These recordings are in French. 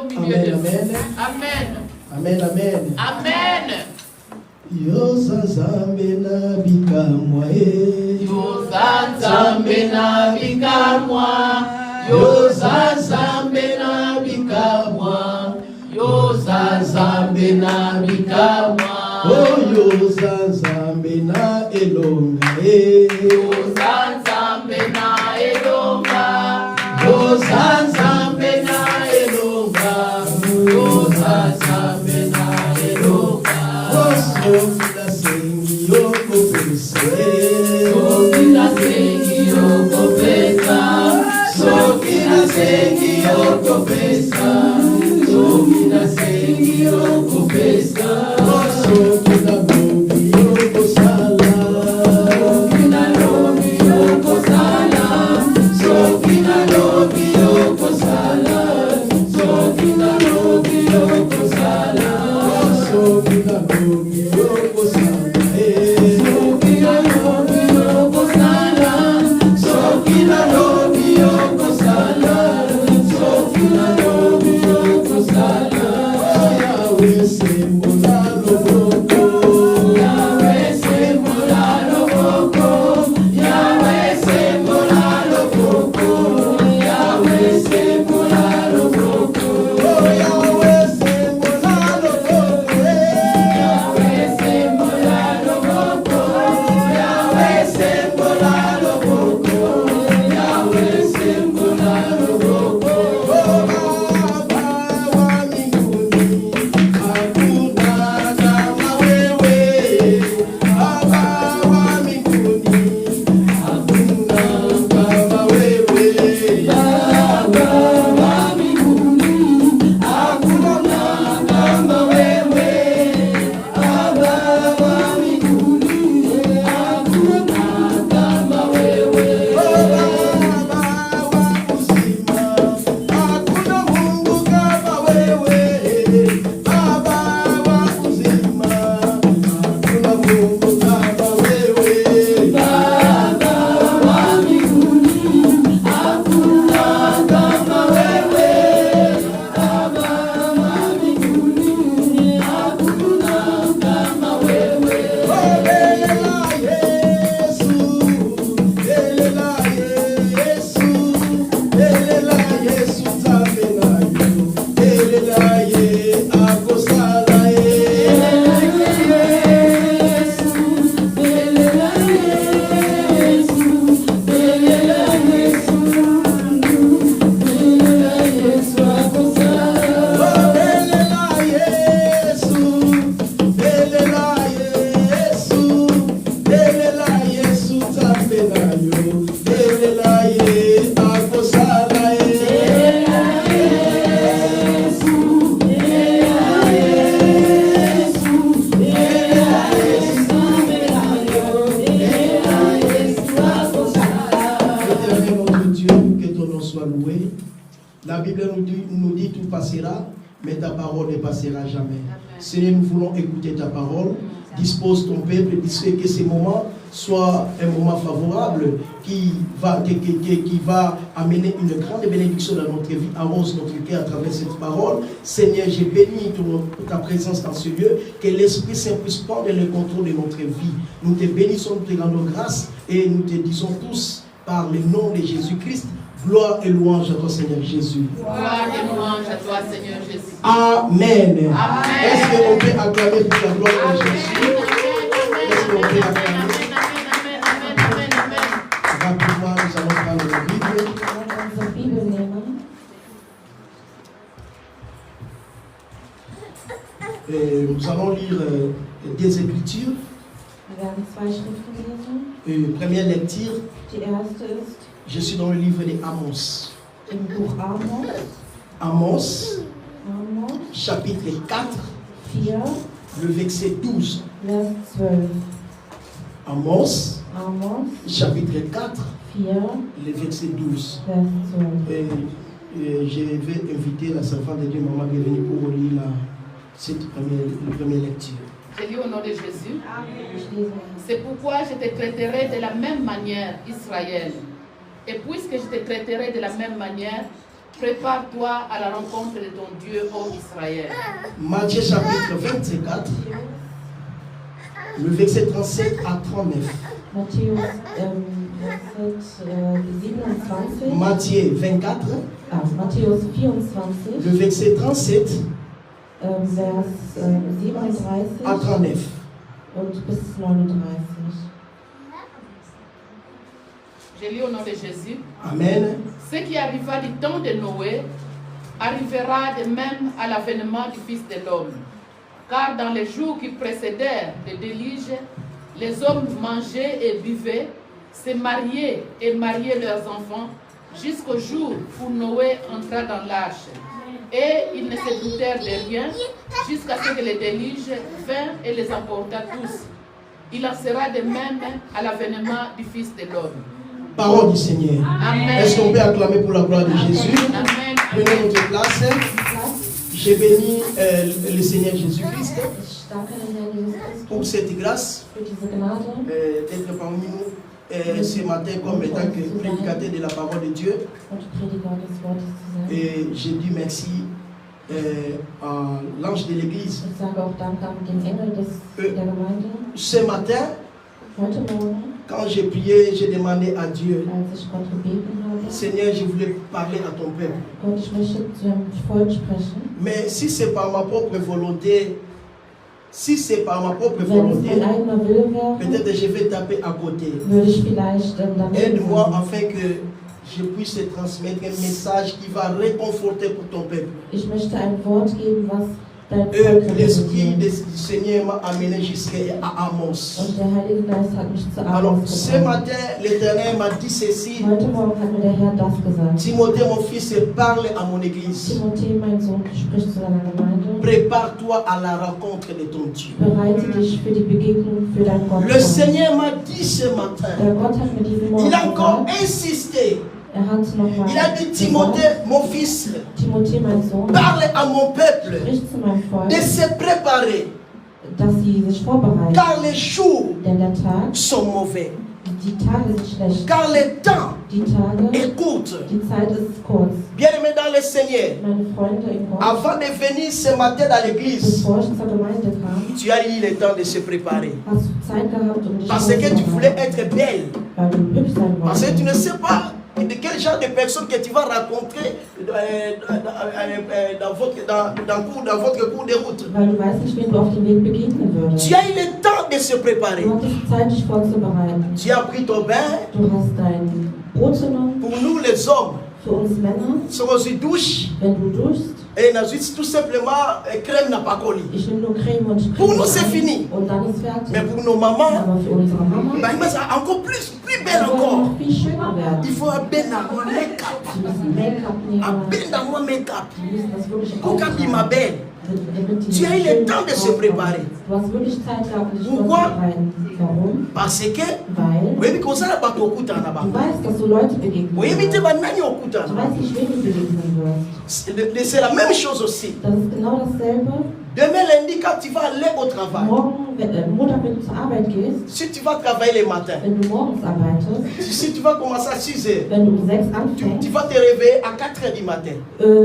milieu de vous. Amen. Amen, amen. Amen. Yozazambe na bikamwa Yozazambe na bikamwa Yozazambe na bikamwa Yozazambe na bikamwa Oh Yozazambe na elonga Yozazambe na elonga Yozazambe na elonga Yozazambe na elonga Sokina sengi yoko pesa Sokina sengi yoko pesa Sokina sengi yoko pesa Sokina sengi yoko pesa Sokina lobi yoko sala Sokina lobi yoko sala Sokina lobi yoko sala Sokina lobi yoko sala Sokina lobi yoko sala Sokina lobi yoko sala Sokina lobi yoko sala Sokina lobi yoko sala Yahweh sembola loboko Yahweh sembola loboko Yahweh sembola loboko Yahweh sembola loboko Yahweh sembola loboko Yahweh sembola loboko Yahweh sembola loboko Yahweh sembola loboko Baba wa mbinguni hakuna kama wewe Baba wa mbinguni hakuna kama wewe Baba wa mbinguni hakuna kama wewe Baba wa mbinguni hakuna kama wewe Baba wa uzima hakuna Mungu kama wewe Baba wa uzima hakuna Mungu kama wewe Baba wa mbinguni hakuna kama wewe Baba wa mbinguni hakuna kama wewe Elela Yesu Elela Yesu Elela Yesu Nzambe nayo Elela ye akosala Elela Yesu Elela Yesu Elela Yesu Elela Yesu akosala Elela Yesu Elela Yesu Elela Yesu Nzambe nayo Elela ye akosala Elela Yesu Elela Yesu Elela Yesu Nzambe nayo Elela Yesu akosala Éternel notre Dieu, que ton nom soit loué. La Bible nous dit tout passera, mais ta parole ne passera jamais. Seigneur, nous voulons écouter ta parole. Dispose ton peuple, que ce moment soit un moment favorable qui va amener une grande bénédiction dans notre vie, arrose notre cœur à travers cette parole. Seigneur, j'ai béni ta présence dans ce lieu, que l'Esprit Saint puisse prendre le contrôle de notre vie. Nous te bénissons, nous te rendons grâce et nous te disons tous par le nom de Jésus-Christ, gloire et louange à toi, Seigneur Jésus. Gloire et louange à toi, Seigneur Jésus. Amen. Amen. Est-ce qu'on peut acclamer pour la gloire de Jésus? Est-ce qu'on peut acclamer? Rapidement, nous allons prendre la Bible. Et nous allons lire des Écritures. Première lecture, je suis dans le livre d'Amos. Amos, chapitre 4, le verset 12. Amos, chapitre 4, le verset 12. Et je vais inviter la servante de Dieu, Maman, de venir pour lire cette première lecture. Je lis au nom de Jésus. C'est pourquoi je te traiterai de la même manière, Israël. Et puisque je te traiterai de la même manière, Prépare-toi à la rencontre de ton Dieu, ô Israël. Matthieu chapitre 24, le verset 37 à 39. Matthäus 27. Matthieu 24, Matthäus 24, le verset 37 Vers 37 à 39. und bis 39. Je lis au nom de Jésus. Amen. Ce qui arriva du temps de Noé arrivera de même à l'avènement du Fils de l'homme. Car dans les jours qui précédèrent le déluge, les hommes mangeaient et buvaient, se mariaient et mariaient leurs enfants, jusqu'au jour où Noé entra dans l'arche. Et ils ne se doutèrent de rien, jusqu'à ce que le déluge vint et les emporta tous. Il en sera de même à l'avènement du Fils de l'homme. Parole du Seigneur. Amen. Est-ce qu'on peut acclamer pour la gloire de Jésus? Amen. Prenez votre place. J'ai béni le Seigneur Jésus-Christ Ich danke dem Herrn Jesus Christus pour cette grâce für diese Gnade, d'être parmi nous ce matin comme étant que prédicateur de la parole de Dieu. und Prediger des Wortes zu sein. Et je dis merci à l'ange de l'église. Ich sage auch Dank an den Engel der Gemeinde. Ce matin, Heute Morgen, quand j'ai prié, j'ai demandé à Dieu, als ich Gott gebeten habe, Seigneur, je voulais parler à ton peuple. Gott, ich möchte zu dem Volk sprechen. Mais si c'est par ma propre volonté, Wenn es mein eigener Wille wäre, peut-être je vais taper à côté. würde ich vielleicht daneben Aide-moi sein. afin que je puisse transmettre un message qui va réconforter pour ton peuple. Ich möchte ein Wort geben, was dein Volk L'Esprit repräsentiert. du Seigneur m'a amené jusqu'à Amos. Und der Heilige Geist hat mich zu Alors, Amos ce gebracht. matin, l'Éternel m'a dit ceci. Heute Morgen hat mir der Herr das gesagt. Timothée, mon fils, parle à mon église. Timothée, mein Sohn, spricht zu deiner Gemeinde. Prépare-toi à la rencontre de ton Dieu. Bereite dich für die Begegnung für deinen Gott Le vor. Seigneur m'a dit ce matin. Der Gott hat mir diesen Morgen Il a encore gesagt, insisté. hat nochmal Il a dit, Timothée, mon fils, Timothée, mein Sohn, parle à mon peuple sprich zu meinem Volk, de se préparer, dass sie sich vorbereiten. car les jours Denn der Tag, sont mauvais, die Tage sind schlecht. car le temps Die Tage, est court. die Zeit ist kurz. Bien-aimés dans le Seigneur, Meine Freunde im Gott, avant de venir ce matin dans l'église, bevor ich zur Gemeinde kam, tu as eu le temps de se préparer. hast du Zeit gehabt, um dich Parce que tu voulais vorzubereiten, être belle. weil du hübsch sein Parce que tu ne wolltest. sais pas de quel genre de personne que tu vas rencontrer dans votre cours de route. Weil du weißt nicht, wen du auf dem Weg begegnen würdest. Tu as eu le temps de se préparer. Du hattest Zeit, dich vorzubereiten. Tu as pris ton bain. Du hast dein Brot genommen. Pour nous les hommes, Für uns Männer, c'est aussi douche wenn du duschst, et ensuite tout simplement crème n'a pas collé. ich nehme nur Creme und ich Pour creme nous, c'est ein fini. und dann ist fertig. Mais pour nos mamans, Aber für unsere Mama, bah, il va encore plus die belle wollen encore. noch viel schöner werden. Il faut un bain dans mon make-up. Die müssen Make-up Un nehmen. bain dans mon make-up. Die müssen das wirklich Pour qu'elle ma belle. damit die Tu as eu le schön temps de se aussehen. préparer. Du hast wirklich Zeit gehabt, dich Pourquoi? vorzubereiten. Warum? Parce que, Weil oui, comme ça, pas au couteau là-bas. du weißt, dass du Leute begegnen Oui, mais wirst. tu vas n'aller au couteau. Du weißt nicht, wen du begegnen wirst. C'est la même chose aussi. Das ist genau dasselbe. Demain lundi, quand tu vas aller au travail, Montag, wenn du zur Arbeit gehst, si tu vas travailler le matin, wenn du morgens arbeitest, si tu vas commencer à 6 heures, wenn du um 6 tu anfängst, vas te réveiller à 4 heures du matin.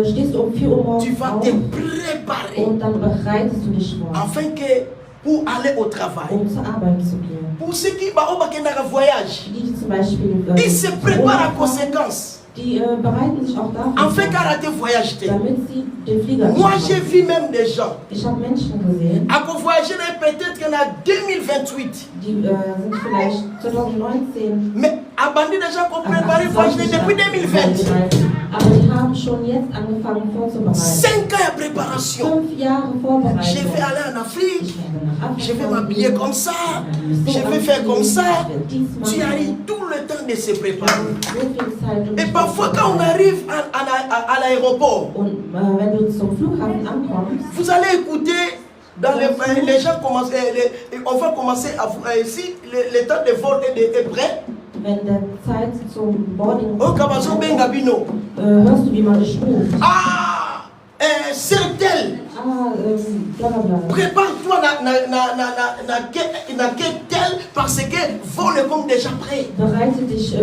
Stehst du um 4 Uhr morgens Tu vas auf te préparer und dann bereitest du dich vor, afin que pour aller au travail. um zur Arbeit zu gehen. Pour ceux qui vont au voyage, Die zum Beispiel ils se préparent en Urlaub fahren, conséquence. die bereiten sich auch dafür Afin vor, qu'arrêter de voyager. damit sie den Flieger nicht Moi, j'ai verpassen. vu même des gens. Ich habe Menschen gesehen, À voyager peut-être qu'il y en a 2028. die sind vielleicht 2019 Mais abandonner des gens qui préparent voyager depuis 2020. aber die haben schon jetzt angefangen vorzubereiten. 5 ans de préparation. 5 Jahre Je Vorbereitung. vais aller en Afrique. Ich werde nach Afrika Je vais m'habiller gehen, comme ça. so Je vais faire comme ça. ich werde dies Tu as machen. eu tout le temps de se préparer. So viel Zeit, um Et dich parfois, quand on vorzubereiten. arrive à l'aéroport, Und wenn du zum Flughafen ankommst, vous allez écouter, dans les gens commencent, on va commencer à si le temps de vol est prêt. wenn der Zeit zum Boarding Au Kabazo Bengabino. hörst du, wie man dich ruft. Ah, c'est tel. bla bla bla. Prépare-toi dans quel tel parce que vos le sont déjà prêts. Bereite dich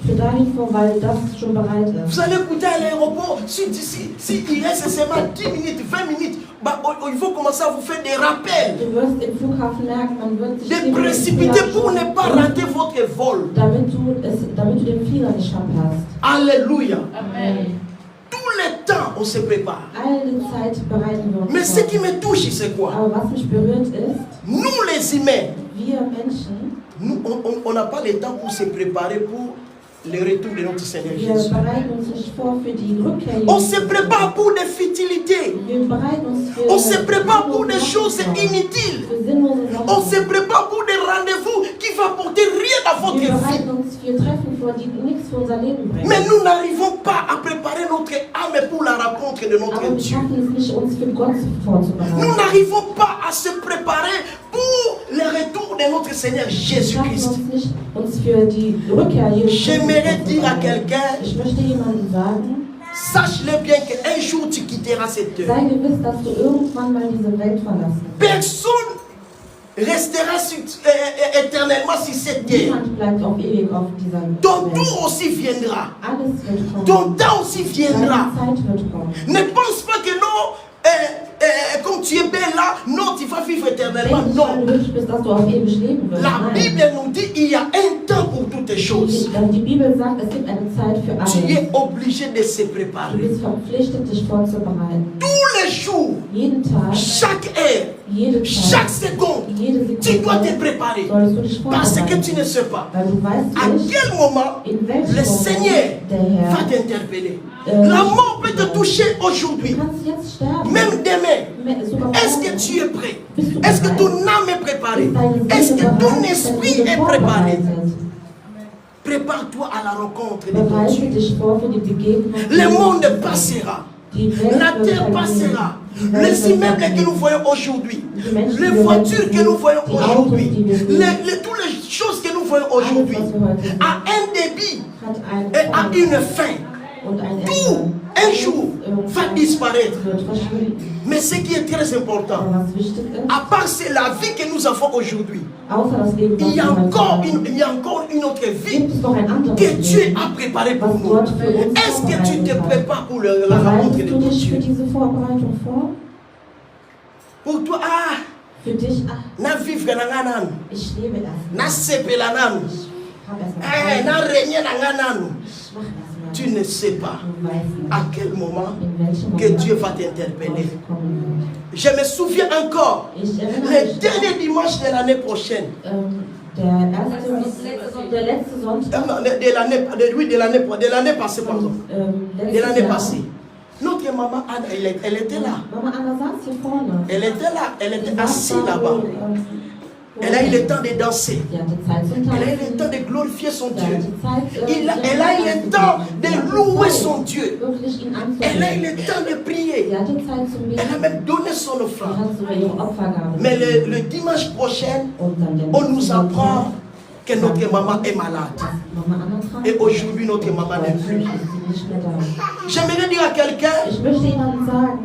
für dahin vor, weil das schon bereit ist. Vous allez écouter à l'aéroport, si il reste seulement 10 minutes, 20 minutes, bah, il faut commencer à vous faire des rappels. Du wirst im Flughafen merken, man wird sich Des précipités pour ne pas rater votre vol. damit du den Flieger nicht verpasst. Alléluia. Amen. Tout le temps, on se prépare. Alle Zeit bereiten wir uns Mais ce vor. qui me touche, c'est quoi? Aber was mich berührt ist, Nous les humains, wir Menschen, on n'a pas le temps pour se préparer pour le retour de notre Seigneur wir Jésus. bereiten uns nicht vor für die Rückkehr On Jesu. se prépare pour des futilités. Wir bereiten uns für On se prépare pour des choses Sachen vor. inutiles. Für sinnlose Sachen. On se prépare pour des rendez-vous qui ne vont apporter rien à votre Wir vie. bereiten uns für Treffen vor, die nichts für unser Leben bringen. Mais nous n'arrivons pas à préparer notre âme pour la rencontre de Aber notre wir Dieu. schaffen es nicht, uns für Gott Nous vorzubereiten. n'arrivons pas à se préparer pour le retour de notre Seigneur Wir schaffen Jésus-Christ. uns nicht, uns für die Rückkehr Jesu J'aimerais dire à vorzubereiten. quelqu'un, Ich möchte jemandem sagen, sache-le bien qu'un jour tu quitteras cette terre. sei gewiss, dass du irgendwann mal diese Welt verlassen wirst. Personne restera éternellement sur cette terre. Niemand bleibt auf ewig auf dieser Ton Welt. tour aussi viendra. Alles wird kommen. Ton temps aussi viendra. Deine Zeit wird kommen. Ne pense pas que non, comme tu es belle là, non, tu vas vivre éternellement. Denk nicht, Non. weil du hübsch bist, dass du auf ewig leben wirst. La Nein. Bible nous dit il y a un temps pour toutes les choses. Die Bibel sagt, es gibt eine Zeit für Tu alles. es obligé de se Du préparer. bist verpflichtet, dich vorzubereiten. Tous les jours, Jeden Tag, chaque heure, jede chaque Zeit, seconde, jede tu dois te Sekunde préparer. solltest du dich Parce que vorbereiten. tu ne sais pas Weil du à weißt nicht, quel moment in welchem le Moment Seigneur der va Herr. t'interpeller. La mort peut te toucher Du aujourd'hui, kannst jetzt sterben. même demain. Sogar Est-ce que morgen. tu es prêt? Bist du Est-ce que bereit? ton âme est préparée? Ist deine Est-ce Seele que ton bereit? Ist esprit deine est Seele préparé? vorbereitet? Prépare-toi à la rencontre de ton Bereite Dieu. dich vor für die Begegnung. Le monde passera. Die Welt La wird terre vergehen. passera. Die Welt Les wird immeubles que vergehen. nous voyons aujourd'hui, Die Menschen, les die wir voitures heute que nous voyons sehen, die Autos, aujourd'hui, die wir sehen, toutes les choses que nous voyons alles, aujourd'hui, was wir heute sehen, à un débit hat einen et à Anfang une fin. und ein Tout, Ende. un jour, va disparaître. Wird verschwinden. Mais ce qui est très important, Aber was wichtig ist, à part c'est la vie que nous avons aujourd'hui, außer das Leben, was il y a wir heute encore haben, une autre vie gibt es noch ein anderes que Dieu Leben, a préparé pour was nous. Gott für uns Est-ce que tu te vorbereitet hat. prépares pour la rencontre de Bereitest du ton dich für Dieu? diese Vorbereitung vor? Pour toi, Für dich, na vivre na nga nanu, ich lebe das nicht. na sepela nanu, Ich habe erstmal na régner na nga nanu. Ich mache das mal. Tu ne sais pas Du weißt nicht, à quel moment in welchem que Moment Dieu va t'interpeller. Gott kommen Je me souviens encore, wird. Ich erinnere le mich, dernier dimanche de l'année prochaine, der letzte Sonntag, non, de l'année passée, pardon, de l'année passée. Notre maman Anne, elle était là. Mama Anna saß hier vorne. Elle était là, elle Sie était saß assise da, là-bas. Elle a eu le temps de danser. Sie hatte Zeit zum Elle a eu Tanzen. le temps de glorifier son Sie hatte Dieu. Zeit, Elle a eu le temps de louer son Dieu. wirklich ihn Elle a eu anzubeten. le temps de prier. Sie hatte Zeit zum Elle a Beten. même donné son Sie offrande. hat sogar ihre Opfergabe Mais gegeben. le dimanche prochain, Und dann der on nächste nous apprend Sonntag, que notre maman est malade. dass Mama Anna krank Et ist. aujourd'hui, notre maman n'est Heute plus. ist sie nicht mehr da. J'aimerais dire à quelqu'un, Ich möchte jemandem sagen,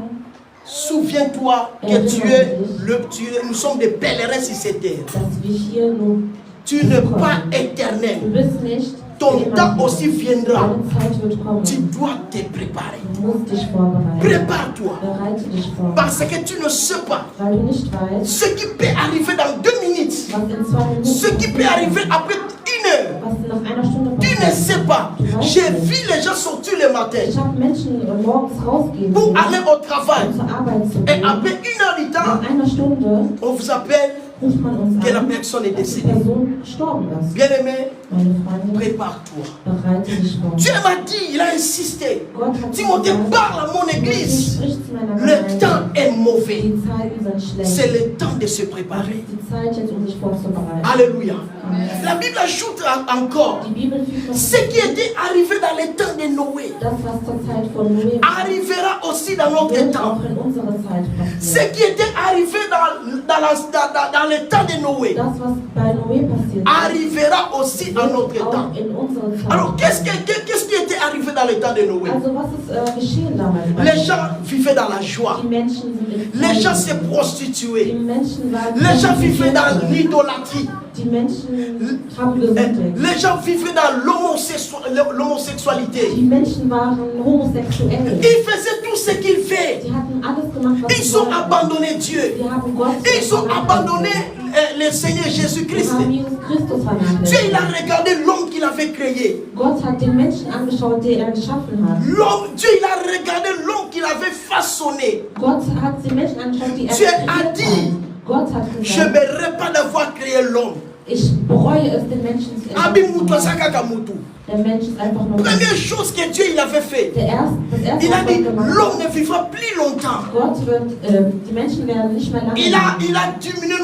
souviens-toi que nous sommes des pèlerins sur cette terre. dass wir hier nur Tu n'es pas Du éternel. bist nicht Ton für temps immer. aussi viendra. Deine Zeit wird kommen. Tu dois te préparer. Du musst dich vorbereiten. Prépare-toi. Bereite dich vor. Parce que tu ne sais pas Weil du nicht weißt, ce qui peut arriver dans 2 minutes. was in 2 Minuten Ce qui peut passiert, arriver après 1 heure. was nach einer Stunde Tu ne passiert. sais pas. J'ai vu les gens sortir le matin Ich habe Menschen morgens rausgehen pour sehen, aller au travail. um zur Arbeit zu Et gehen. après 1 heure du temps, Nach einer Stunde on vous appelle ruft man uns que la an, personne est dass die décédée. Person gestorben ist. Bien-aimé, Meine Freundin, prépare-toi. bereite dich vor. Dieu m'a dit, il a insisté. Gott hat Timothée, gesagt, parle à mon Timotheus église. spricht zu meiner Le Gemeinde. temps est mauvais. Die Zeiten sind schlecht. C'est le temps de se préparer. Die Zeit jetzt, um sich vorzubereiten. Alléluia. La Bible ajoute encore Die Bibel fügt noch ce qui était arrivé dans les temps de Noé das, was zur Zeit von Noé arrivera aussi dans notre wird temps. auch in unserer Zeit Ce passieren. qui était arrivé dans les temps de Noé Das, was bei Noé passiert ist, arrivera aussi dans notre wird temps. auch in unserer Zeit Alors, qu'est-ce passieren. qui était arrivé dans le temps de Noé? Also was ist geschehen damals? Les gens vivaient dans la joie. Die Menschen sind in Les gens se Die prostituaient. Menschen waren Les gens vivaient dans l'idolâtrie. Die Menschen haben gesündigt. Les gens vivaient dans l'homosexualité. Die Menschen waren homosexuell. Ils faisaient tout ce qu'ils faisaient. Sie hatten alles gemacht, was Ils sie ont wollten. abandonné Dieu. Sie haben Gott Ils ont abandonné le Seigneur Sie Jésus-Christ. haben Jesus Christus Dieu, il vernachlässigt. a regardé l'homme qu'il avait créé. Gott hat den Menschen angeschaut, den er geschaffen hat. Dieu, il a regardé l'homme qu'il avait façonné. Gott hat den Menschen angeschaut, die er Dieu a kreiert dit, hat. Gott hat Je gesagt, ne me pas d'avoir créé l'homme. ich bereue es, den Menschen zu Abi erschaffen. mutu asaka mutu. Der Mensch ist einfach nur Première chose que Dieu il avait fait. das erste, Il a was dit, Gott gemacht l'homme hat. ne vivra plus longtemps. Gott wird, die Menschen werden nicht mehr lange Il a diminué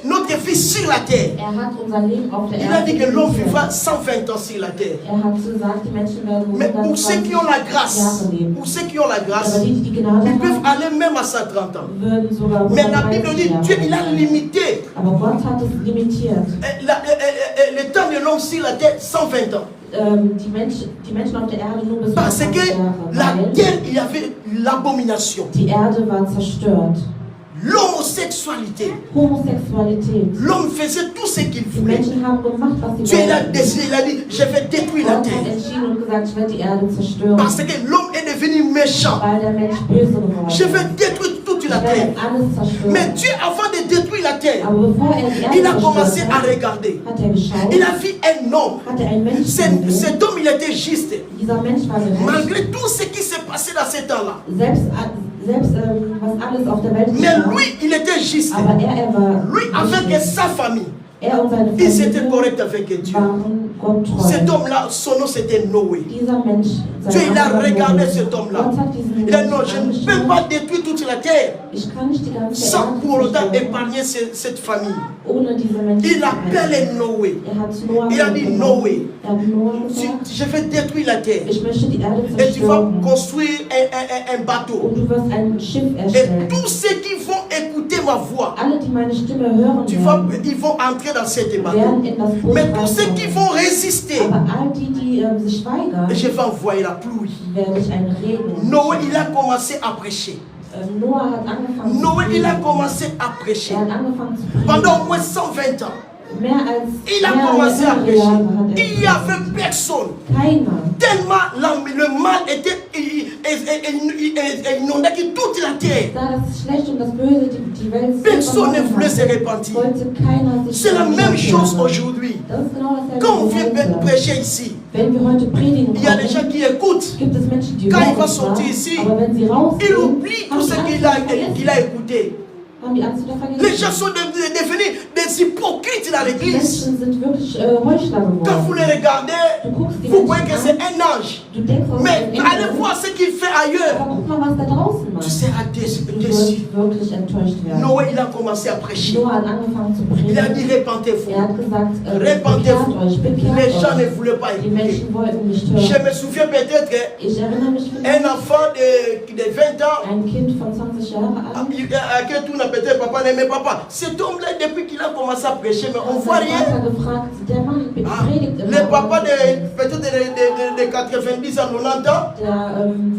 notre vie sur la terre. Er hat unser Leben auf der Il a Erde dit que l'homme limitiert. vivra 120 ans sur la terre. Er hat gesagt, die Menschen werden Mais pour ceux 120 qui ont la grâce, Jahre leben. pour ceux qui ont la grâce, Aber die Gnade ils peuvent haben, aller même à 130 ans. würden sogar Mais la Bible 130 dit, Jahre Dieu il a leben. limité Aber Gott hat es limitiert. le temps de l'homme sur la terre 120 ans. Die Menschen auf der Erde nur bis Parce 120 que Jahre. la Weil terre, il y avait l'abomination. die Erde war zerstört. L'homosexualité. Homosexualität. L'homme faisait tout ce qu'il Die voulait. Menschen haben gemacht, was sie Dieu il a wollten. décidé, il a dit, je vais détruire la Gott hat terre. entschieden und gesagt, ich werde die Erde zerstören. Parce que l'homme est devenu méchant. Weil der Mensch böse geworden Je ist. vais détruire toute Ich la werde terre. alles zerstören. Mais Dieu, avant de détruire la terre, Aber bevor er die Erde il a commencé zerstört à hat, regarder. hat er geschaut, Il a vu un homme. hat er einen Menschen gesehen. Cet homme, il était juste. Dieser Mensch war gerecht. Malgré tout ce qui s'est passé dans ce temps-là. Selbst was alles auf der Welt Mais geschah. lui, il était juste. Aber er war Lui, avec richtig. sa famille, Er und seine il était Familie correct avec Dieu. waren Gott treu. Cet homme-là, son nom c'était Noé. Dieser Mensch, Dieu, il a Name war regardé Noé. cet homme-là. Gott hat diesen Il a dit non, Menschen je ne peux angeschaut. pas détruire toute la terre Ich kann nicht die ganze sans Erde pour autant zerstören, épargner cette famille. ohne diese Menschen Il zu retten. appelle Noé. Er hat Noah Il a dit gemacht. Noé, Er hat Noah gesagt, je vais détruire la terre ich möchte die Erde et tu vas zerstören. construire un bateau. Und du wirst ein Schiff Et erstellen. tous ceux qui vont écouter ma voix, Alle, die meine Stimme hören werden, ils vont entrer dans cette bateau. werden in das Boot Mais tous ceux qui reinkommen. vont résister, Aber all die, die sich weigern, je vais envoyer la pluie. werde ich einen Regen. Noé, il a commencé à prêcher. Noah hat angefangen zu Noé, il a predigen. commencé à prêcher. Er hat angefangen zu predigen. Pendant au moins 120 ans, Mehr als il a mehr als commencé à 100 prêcher. Jahre hat er Il n'y avait personne. keiner. Tellement le mal était inondé toute la terre. Da das Schlechte und das Böse die Welt Personne ne verloren voulait hat, se repentir. wollte keiner sich C'est la même chose bekehren. aujourd'hui. Das ist genau dasselbe Quand on wie vient heute. prêcher ici, Wenn wir heute predigen il y a des gens kommen, qui écoutent. gibt es Menschen, die Quand il hören va zwar, sortir ici, aber wenn sie Il rausgehen, oublie tout ce qu'il a écouté. haben die Angst wieder vergessen. Les gens sont devenus des hypocrites dans Die l'église. Menschen sind wirklich Heuchler Quand vous geworden. les regardez, Du guckst die vous voyez que Menschen c'est an, un ange. du denkst, was Mais ist ein allez Engel. voir ce qu'il fait ailleurs. Aber guck mal, was da draußen Tu macht. seras Du déçu. wirst wirklich enttäuscht werden. Noé, il a commencé à prêcher. Noah hat angefangen zu Il a predigen. dit repentez-vous. Er hat gesagt, Repentez-vous. bekehrt Les gens ne euch. voulaient pas Die écouter. Menschen wollten nicht Je hören. me souviens peut-être Ich erinnere mich qu'un vielleicht, enfant de 20 ans, ein Kind von 20 Jahren alt, à quel tour n'a peut-être papa n'aimait papa. Cet homme-là, depuis qu'il a commencé à prêcher, mais on hat voit sein rien. Vater gefragt, der Mann predigt immer. Les papas peut-être de 90 à 90 ans, Der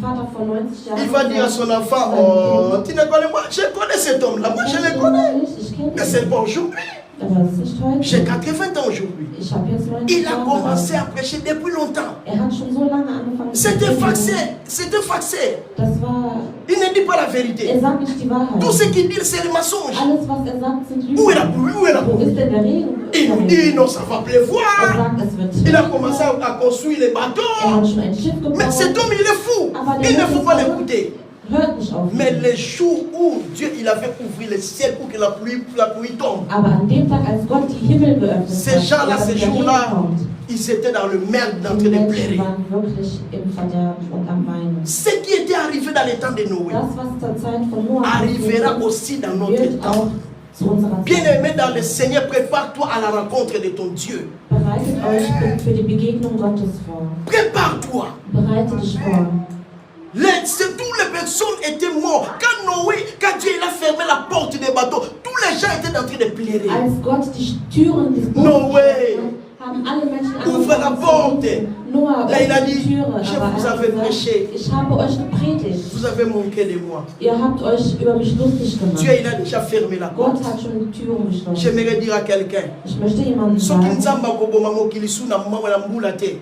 Vater von 90 Jahren. il va dire à son enfant, oh, tu ne connais pas, je connais cet homme-là, moi je le connais. Ich kenne Mais ihn. c'est pas aujourd'hui. Aber das ist nicht heute. J'ai 80 ans aujourd'hui. Ich habe jetzt 90 Il a Jahre. commencé à prêcher depuis longtemps. Er hat schon so lange angefangen zu C'était predigen. faxé, c'était faxé. Das war, Il ne dit pas la vérité. sagt nicht die Wahrheit. Tout ce qu'il dit, c'est le mensonge. Alles, was sagt, sind Lügen. Où est la pluie? Où est la Wo pluie? ist denn der Regen? Il nous dit, non, ça va Er pleuvoir. sagt, es wird Il a regnen. commencé à construire les Er bateaux. hat schon ein Schiff Mais gebaut. cet homme, il est fou. Il ne faut pas l'écouter. Hört nicht auf. Mais les jours où Dieu il avait ouvert le ciel pour que la pluie tombe, Aber an dem Tag, als Gott die Himmel geöffnet ces gens-là, dass ces der Regen jours-là, kommt, ils étaient dans le merde en train die de Menschen pleurer. waren wirklich im Verderben und am Weinen. Ce qui était arrivé dans les temps de Noé Das, was zur Zeit von Noah arrivera passiert aussi dans ist, notre wird auch temps. zu unserer Zeit. Bien-aimé dans le Seigneur, prépare-toi à la rencontre de ton Dieu. Bereitet euch für die Begegnung Gottes vor. Prépare-toi. Bereite dich vor. Toutes les personnes étaient mortes. Quand Dieu il a fermé la porte des bateaux, tous les gens étaient en train de pleurer. Als Gott die Türen des Bootes Noé, haben alle Menschen ouvre la angefangen zu porte. rufen, Noah Là, il a öffnet die dit, Türe, je aber vous er hat avais gesagt, prêché. ich habe euch gepredigt. Vous avez manqué de moi. Ihr habt euch über mich lustig gemacht. Dieu, il a déjà fermé la Gott porte. hat schon die Türen geschlossen. J'aimerais dire à quelqu'un, Ich möchte jemandem soki sagen, nzambe akoboma mokili su na mbula te,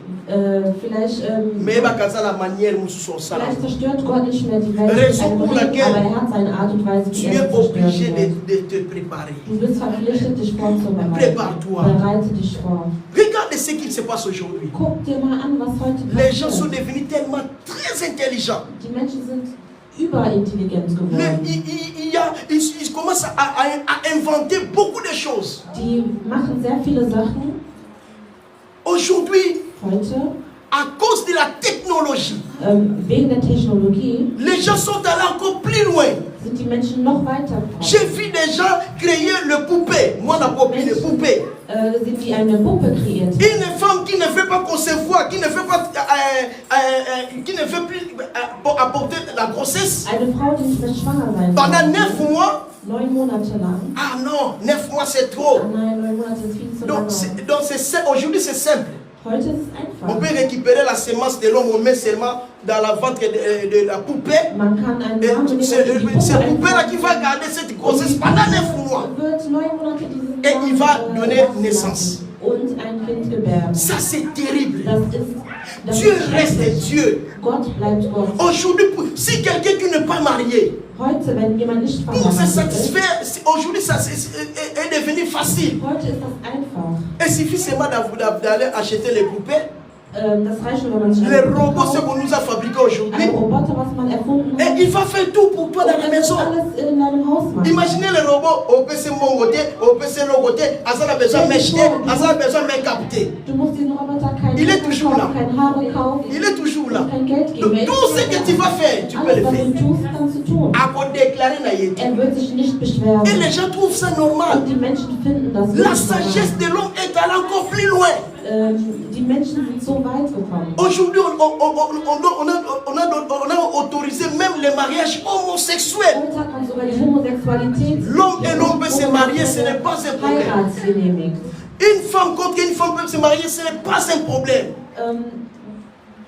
vielleicht mais bakaza la manière mosusu osala. vielleicht zerstört Gott nicht mehr die Welt, Raison mit pour einem Krieg, laquelle aber er hat seine Art und Weise, Tu wie es er es obligé zerstören will. de te préparer. Du bist verpflichtet, dich vorzubereiten. Prépare-toi. Bereite dich vor. Regarde ce qu'il se passe aujourd'hui. Guck dir mal an, was heute Les gens sont passiert. devenus tellement très intelligents. Die Menschen sind überintelligent geworden. Ils commencent à inventer beaucoup de choses. Die machen sehr viele Sachen Aujourd'hui, heute à cause de la technologie, wegen der Technologie. les gens sont allés encore plus loin. Sind die Menschen noch weiter J'ai vu des gens créer le poupée. Moi, on a copié le poupée. sind die eine Puppe kreiert. Une femme qui ne veut pas concevoir, qui ne veut pas, qui ne veut plus apporter la grossesse Eine Frau, die nicht mehr schwanger sein pendant will. 9 mois. 9 Monate lang. Ah non, 9 mois c'est trop. Ah nein, 9 Monate ist viel zu lange. Donc aujourd'hui c'est simple. Heute ist es On einfach. peut récupérer la semence de l'homme, on met seulement dans la ventre de la poupée. Man kann einen Et Samen nehmen, c'est die cette Puppe poupée-là qui va garder cette grossesse pendant 9 mois. wird 9 Monate diesen Et il va Samen, donner wachsen naissance. lassen und ein Kind gebären. Ça c'est terrible. Das Dieu ist reste schrecklich. Dieu. Gott bleibt Gott. Aujourd'hui, si quelqu'un qui n'est pas marié, Heute, wenn jemand nicht pour se verheiratet ist, satisfaire, aujourd'hui ça est devenu facile. heute ist das einfach. Il suffit seulement d'aller acheter les poupées. Das reicht nur, wenn man sich Les einen robots, ce kauft. qu'on nous a fabriqués aujourd'hui. Ein Roboter, was man erfunden hat. Et il va faire tout pour toi dans la Und er maison. wird alles in deinem Haus machen. Imaginez le robot, au PC mon côté, au PC l'autre côté, Azan a besoin de m'acheter, Azan a besoin de me capter. Du musst diesen Roboter kein Il est Essen toujours kaufen, là. kein Haare kaufen, Il est toujours là. kein Geld geben. Donc, Er ist tout ce immer que da. tu vas faire, tu peux Alles, le was faire. du tust, kannst du tun. À quoi déclarer na yéti. Er wird sich nicht beschweren. Et les gens trouvent ça normal. Und die Menschen finden das La wirklich sagesse de l'homme est allée encore plus loin. normal. Die Menschen sind so weit gekommen. Aujourd'hui, on a autorisé même les mariages homosexuels. Heute hat man sogar die Homosexualität. L'homme et l'homme peuvent se marier, ce n'est pas un problème. Heiratsgenehmigt. Une femme contre une femme peut se marier, ce n'est pas un problème.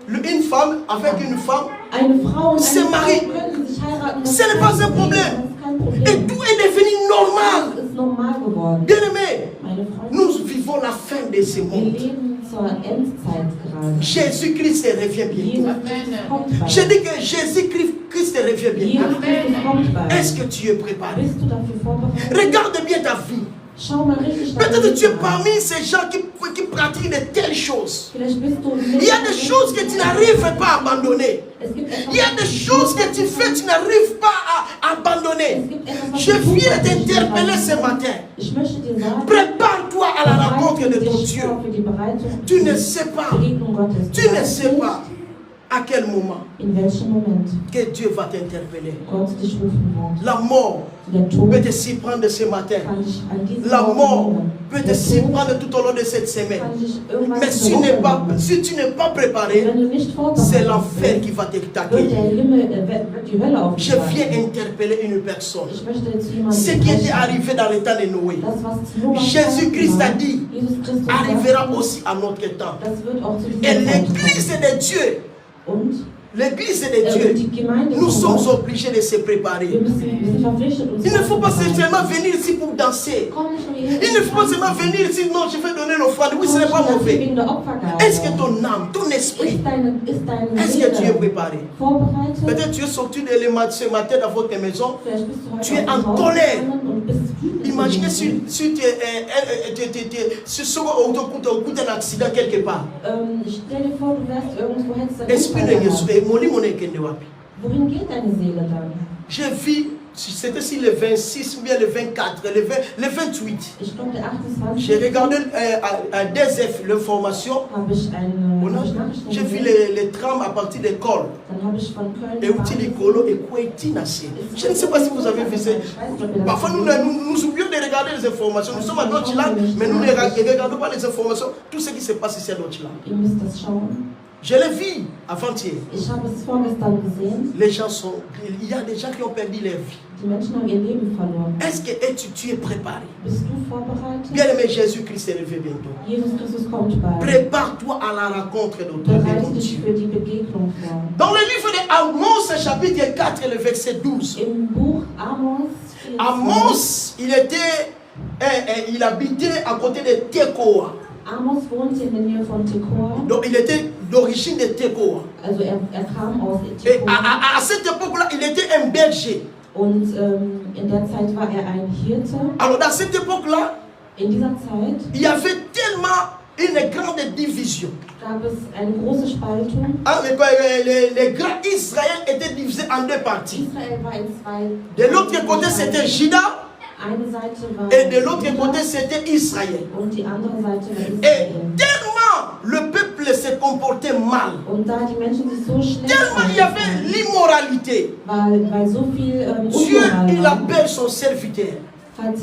Une femme avec une femme, Eine Frau und Se eine marie. Frau können sich heiraten. Das Ce n'est ist pas kein un problème. Das ist kein Problem. et tout est devenu normal. Das ist normal geworden. Bien-aimés, Meine Freunde, nous vivons la fin de ce wir monde. leben zur Endzeit gerade. Jésus-Christ revient bientôt. Jesus Christus kommt bald. Je dis que Jésus-Christ revient bientôt. Jesus Christus kommt bald. Est-ce que tu es préparé? Bist du dafür vorbereitet? Regarde bien ta vie. Schau mal richtig nach Peut-être tu es an. parmi ces gens qui pratiquent de telles choses. Vielleicht bist du Il y a des choses que tu n'arrives pas à abandonner. Es gibt etwas, Il y a des choses que tu fais, tu n'arrives pas à abandonner. es gibt etwas, was Je du tun viens kannst, nicht t'interpeller ce verpassen. matin. Ich möchte dir sagen, Prépare-toi à la rencontre de bereite ton dich Dieu. vor für die Bereitung Tu ne für sais die pas, Begegnung Gottes. tu ne sais pas à quel moment In welchem Moment que Dieu va t'interpeller. Gott dich rufen wird. La mort Der Tod peut te surprendre ce matin. kann dich an diesem La Ort mort nehmen. peut te Der Tod surprendre tout au long de cette semaine. kann dich irgendwann Mais si überrumpeln. tu n'es pas préparé, Wenn du nicht c'est vorbereitet l'enfer bist, qui va wird t'attaquer. der Himmel, wird die Hölle auf dich Je viens warten. interpeller une personne. Ich möchte jetzt jemanden Ce qui était sprechen. arrivé dans le temps de Noé, Das, was zu Noah Jésus-Christ war, a dit, Jesus Christus arrivera sagte, aussi à notre temps. das wird auch zu Et dieser Zeit l'église kommen. de Dieu, Und l'église de Dieu, die Gemeinde nous von sommes Gott, obligés de se préparer. wir sind verpflichtet, uns Il ne faut pas vorzubereiten. seulement venir ici pour danser. Komm nicht nur hierher, Il ne faut pas seulement venir ici, non, je vais donner l'offrande. Oui, ce n'est pas mauvais. wegen der Opfergabe. Est-ce que ton âme, ton esprit, Ist deine est-ce que tu es Seele préparé? vorbereitet? Peut-être tu es sorti ce matin dans votre maison. Vielleicht bist du heute Tu es aus dem en Haus colère. gegangen und bist wütend Imaginez gewesen. si tu es un accident quelque part. Stell dir vor, du wärst irgendwo, hättest einen Esprit Unfall de gehabt. Yesu, mon lit, mon ekende wapi. Wohin geht deine Seele dann? J'ai vu, c'était sur le 26 ou bien le 24, le 28. Ich glaube, der 28. J'ai regardé à DSF l'information. Habe ich Nachrichten J'ai vu gesehen. les trams à partir de Col. Dann habe ich von Köln Et outil Nicolo et Koueti Nassé. Je ne sais pas si vous avez vu ça. Parfois nous oublions de regarder les informations. Nous sommes à Deutschland, mais nous ne regardons pas les informations. Tout ce qui se passe ici à Deutschland. Ihr müsst das schauen. Je l'ai vu avant-hier. Ich habe es vorgestern gesehen. Il y a des gens qui ont perdu leur vie. Die Menschen haben ihr Leben verloren. Est-ce que tu es préparé? Bist du vorbereitet? Bien-aimé, Jésus-Christ est levé bientôt. Jesus Christus kommt bald. Prépare-toi à la rencontre de ton Bereite dich Dieu. für die Begegnung vor. Dans le livre d'Amos, chapitre 4, le verset 12. Im Buch Amos 4, Amos, il habitait à côté de Tekoa. Amos wohnte in der Nähe von Tekoa. Donc il était d'origine de Tekoa. Also er kam aus Et Tekoa. à cette époque-là, il était un berger. Und in der Zeit war er ein Hirte. Alors dans cette époque-là, In dieser Zeit il y avait tellement une grande division. gab es eine große Spaltung. Ah, les grands Israël étaient divisés en deux parties. Israel war in zwei. De l'autre côté, c'était Juda. Eine Seite war Et de l'autre Juda côté, c'était Israël. und die andere Seite war Et Israel. tellement le peuple se comportait mal, Und da die Menschen sich so schnell tellement il y avait l'immoralité, weil so viel Dieu, Unmoral il war, appelle son serviteur hat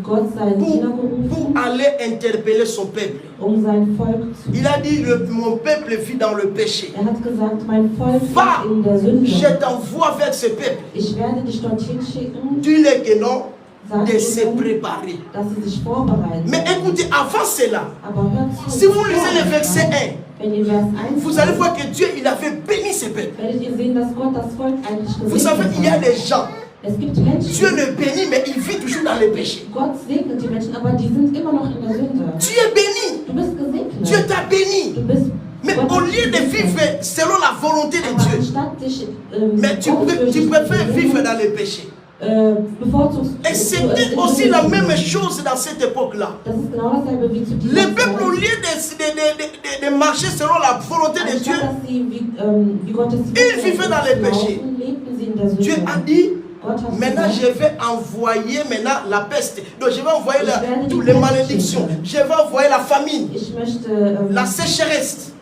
Gott seinen Diener pour gerufen, aller interpeller son peuple. sein Volk zu. Il a dit, mon peuple vit dans le péché. Hat gesagt, mein Volk Va, ist in der Sünde. je t'envoie vers ce peuple. Ich werde dich dorthin schicken, Dis-le que non, sag de se ihnen, préparer. dass sie sich vorbereiten. Mais écoutez, avant cela, Aber hört zu, si vous lisez le verset 1, wenn ihr Vers 1 vous allez voir que Dieu, il avait béni ce peuple. werdet ihr sehen, dass Gott das Volk eigentlich Vous savez, il y a gesegnet hat. des gens, Es gibt Menschen, Dieu le bénit, mais il vit toujours dans le péché. Gott segnet die Menschen, aber die sind immer noch in der Sünde. Tu es béni, Du bist gesegnet. Dieu t'a béni. Du bist Mais Gott au hat lieu dich de gesegnet. vivre selon la volonté de Aber Dieu, anstatt dich mais tu gottesfürchtig préfères zu vivre leben, dans le péché. bevorzugst Et c'était aussi la même chose dans cette époque-là. Das ist genau dasselbe wie zu Le dieser peuple, au Zeit. lieu de marcher selon la volonté de Dieu, Anstatt dass sie wie Gottes Ils vivaient dans le péché. laufen, lebten sie in der Sünde. Dieu a dit, Gott hat maintenant gesagt, je vais envoyer la peste. Donc je vais envoyer Ich werde toutes die les Pest malédictions. schicken. Je vais envoyer la famine, ich möchte la sécheresse.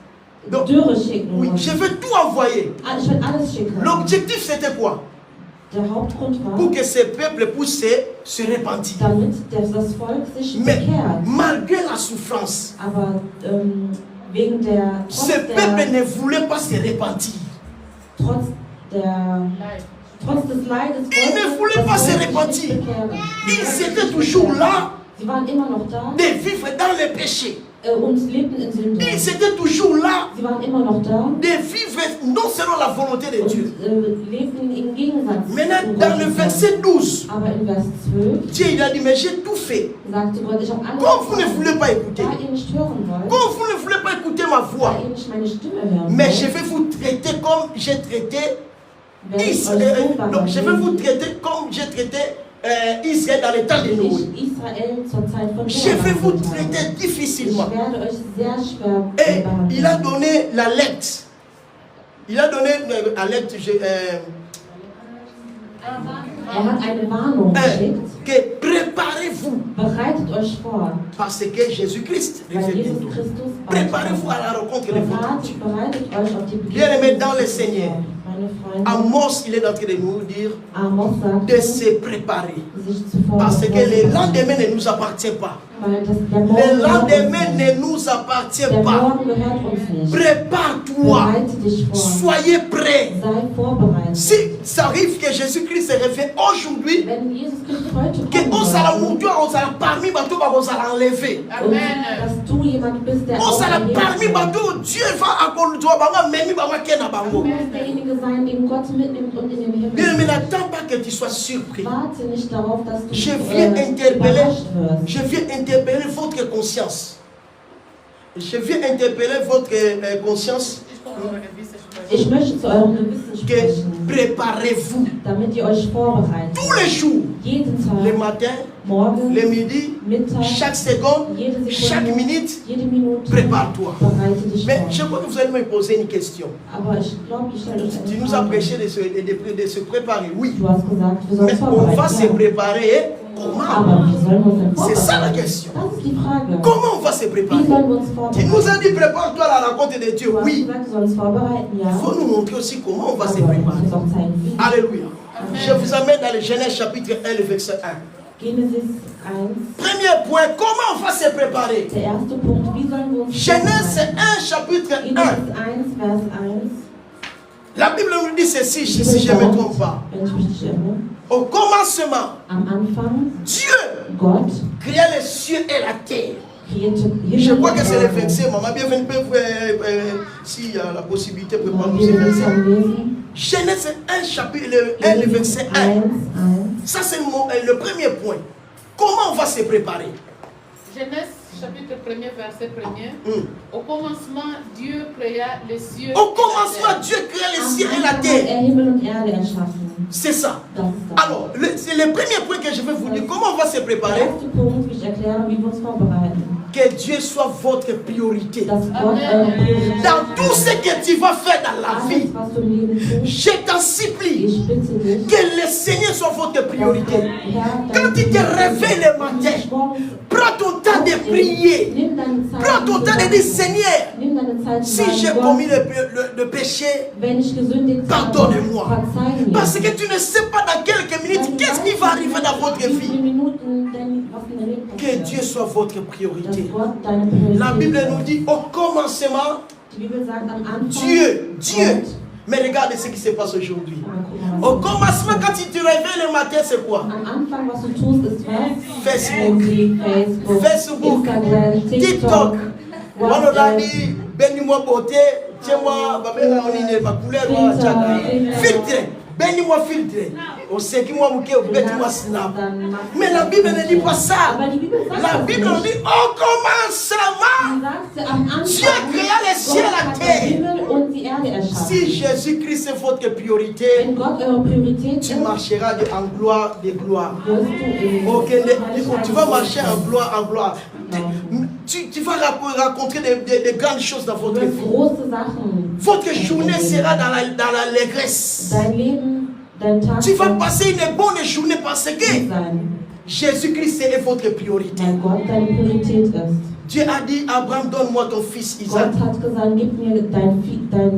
Donc, Dürre schicken. oui, je vais tout envoyer. Ich will alles schicken. L'objectif c'était quoi? Der Hauptgrund war, Pour que ce peuple puisse se repentir. damit das Volk sich Mais bekehrt. malgré la souffrance, Aber wegen der ce peuple ne voulait pas se repentir. trotz des Leides Ils ne voulaient pas se repentir. Ils étaient toujours là Sie waren immer noch da de vivre dans le péché. und lebten in Sünde. Ils étaient toujours là Sie waren immer noch da de vivre non selon la volonté de Dieu. und lebten im Gegensatz Maintenant, zu dans le Gottes verset 12, Aber in Vers 12 Dieu il a dit, mais j'ai tout fait. sagte Gott, ich habe alles Comme vous ne getan. voulez pas écouter, Da ihr nicht hören wollt, comme vous ne voulez pas écouter ma voix, da ihr nicht meine Stimme hören mais je wollt, vais vous traiter comme j'ai traité werde ich euch so Donc, je vais vous behandeln, traiter comme j'ai traité Israël dans le temps de wie Noé. ich Israel zur Zeit von Je vais vous Noah behandelt traiter habe. difficilement. Ich werde euch sehr schwer Et behandeln. il a donné la lettre. Il a donné la lettre. Hat eine Warnung geschickt. Que préparez-vous. Bereitet euch vor, Parce que Jésus-Christ weil revient Jesus bientôt. Christus bald Préparez-vous kommt. à la rencontre de votre Dieu. Bereitet euch auf die Bien-aimés Begegnung. dans le Seigneur. Meine Freunde, Amos, il est en train de nous dire Amos sagt, de se préparer. sich zu Parce que le vorbereiten, lendemain ne nous appartient pas. weil der Le Morgen gehört lendemain uns nicht. ne nous appartient Der pas. Morgen gehört uns nicht. Prépare-toi. Bereite dich vor. Soyez prêts. Sei vorbereitet. Si ça arrive que Jésus-Christ se revient aujourd'hui, Wenn Jesus Christus heute que on kommen sera sollte, monté, on sera parmi bateau, on sera enlevé. und Amen. dass du jemand bist, der On sera auferlebt parmi wird. bateau, Dieu va accorder bango, même bango kena bango. Du wirst derjenige sein, den Gott mitnimmt und in den Himmel Bien, mais nimmt. n'attends pas que tu sois surpris. Warte nicht darauf, dass du Je viens interpeller, überrascht wirst. je viens interpeller votre conscience. Je viens interpeller votre conscience Ich möchte zu eurem Gewissen que sprechen, préparez-vous damit ihr euch vorbereitet. tous les jours, Jeden le Tag, matin, morgen, le midi, Mittag, chaque seconde, jede chaque Sekunde, minute. jede Minute. Prépare-toi. Bereite dich Mais vor. je crois que vous allez me poser une question. Aber ich glaube, ich stelle euch Tu eine nous as Frage. prêché de se préparer, oui. Du hast gesagt, wir sollen Mais uns on va se vorbereiten. préparer Ja. comment? Aber wie sollen wir uns denn C'est ça la vorbereiten? question. Das ist die Frage. Comment on va se Wie préparer? sollen wir uns Tu vorbereiten? nous as dit prépare-toi à la rencontre de Dieu, Du hast oui. gesagt, wir sollen uns vorbereiten, ja. Il faut nous montrer aussi comment on va se Aber du musst préparer. uns auch zeigen, wie. Alléluia. Je vous amène dans le Genèse chapitre 1, le verset 1. Genesis 1. Premier point, comment on va se préparer? Der erste Punkt, wie sollen wir uns Genèse vorbereiten? 1, chapitre 1. Genesis 1, Vers 1. La Bible nous dit ceci, si je ne me trompe pas. Wenn ich mich nicht irre. Au commencement, Am Anfang, Dieu Gott créa les cieux et la terre. kreierte Je Himmel crois und que c'est le Erde. verset. Maman, bienvenue, s'il y a la possibilité, Ja, prépare-nous wir ce werden verset. schon lesen. Genèse 1, chapitre, le 1, le Genesis verset 1, 1. 1. Ça, c'est le premier point. Comment on va se préparer? Genèse chapitre 1er, verset 1er. Hmm. Au commencement, Dieu créa les cieux. Au et la commencement, terre. Dieu créa les Am cieux et la Anfang hat terre. Himmel und Erde erschaffen. C'est ça. Das ist das. Alors, c'est le premier point que je vais vous dire. Comment on va se Der préparer? erste Punkt, wie ich erkläre, wie wir uns vorbereiten. Que Dieu soit votre priorité. Dass Gott eure Priorität Dans tout ce que tu vas faire dans la alles, vie, was du im Leben tust, je t'en supplie ich bitte dich, que le Seigneur soit votre priorité. Herr, Quand tu te réveilles le matin, prends ton temps de prier. nimm deine Zeit, Prends ton temps de dire, Seigneur, nimm deine Zeit, zu si sagen, j'ai Gott, commis le péché, wenn ich gesündigt habe, pardonne-moi. verzeih mir. Parce que tu ne sais pas dans quelques minutes qu'est-ce qui va arriver dans votre Wie viele vie. Minuten denn, was in der Leben Que passiert. Dieu soit votre Dass priorité. Gott deine Priorität La Bible ist. nous dit au commencement, Die Bibel sagt am Anfang, Dieu. Gott. Mais regarde ce qui se passe aujourd'hui. Aber guck mal, Au commencement, quand tu te réveilles le matin, c'est quoi? am Anfang, was du tust, ist was? Facebook. Handy, Facebook, Facebook, Instagram, TikTok. TikTok, On a WhatsApp, dit, bénis-moi beauté, tiens-moi, ma couleur, filtre, bénis-moi filtre. On sait qui moi, bénis-moi snap. Mais la Bible ne dit pas ça. Aber die Bibel sagt La das Bible nicht. nous dit au commencement. Sie sagte, am Anfang, Dieu créa les cieux et Gott la hat terre. den Himmel und die Erde erschaffen. Si Jésus-Christ est votre priorité, Wenn Gott eure Priorität tu ist, marcheras en gloire de gloire. wirst du in Ok, tu vas marcher en gloire en gloire. Tu vas rencontrer des grandes choses dans Du votre wirst vie. große Sachen. Votre journée sera dans l'allégresse. Dein Leben, dein Tag Tu vas wird passer une bonne journée parce gut que sein, Jésus-Christ est votre priorité. weil Gott deine Priorität ist. Dieu a dit, Abraham, donne-moi ton fils Isaac. Gott hat gesagt, gib mir dein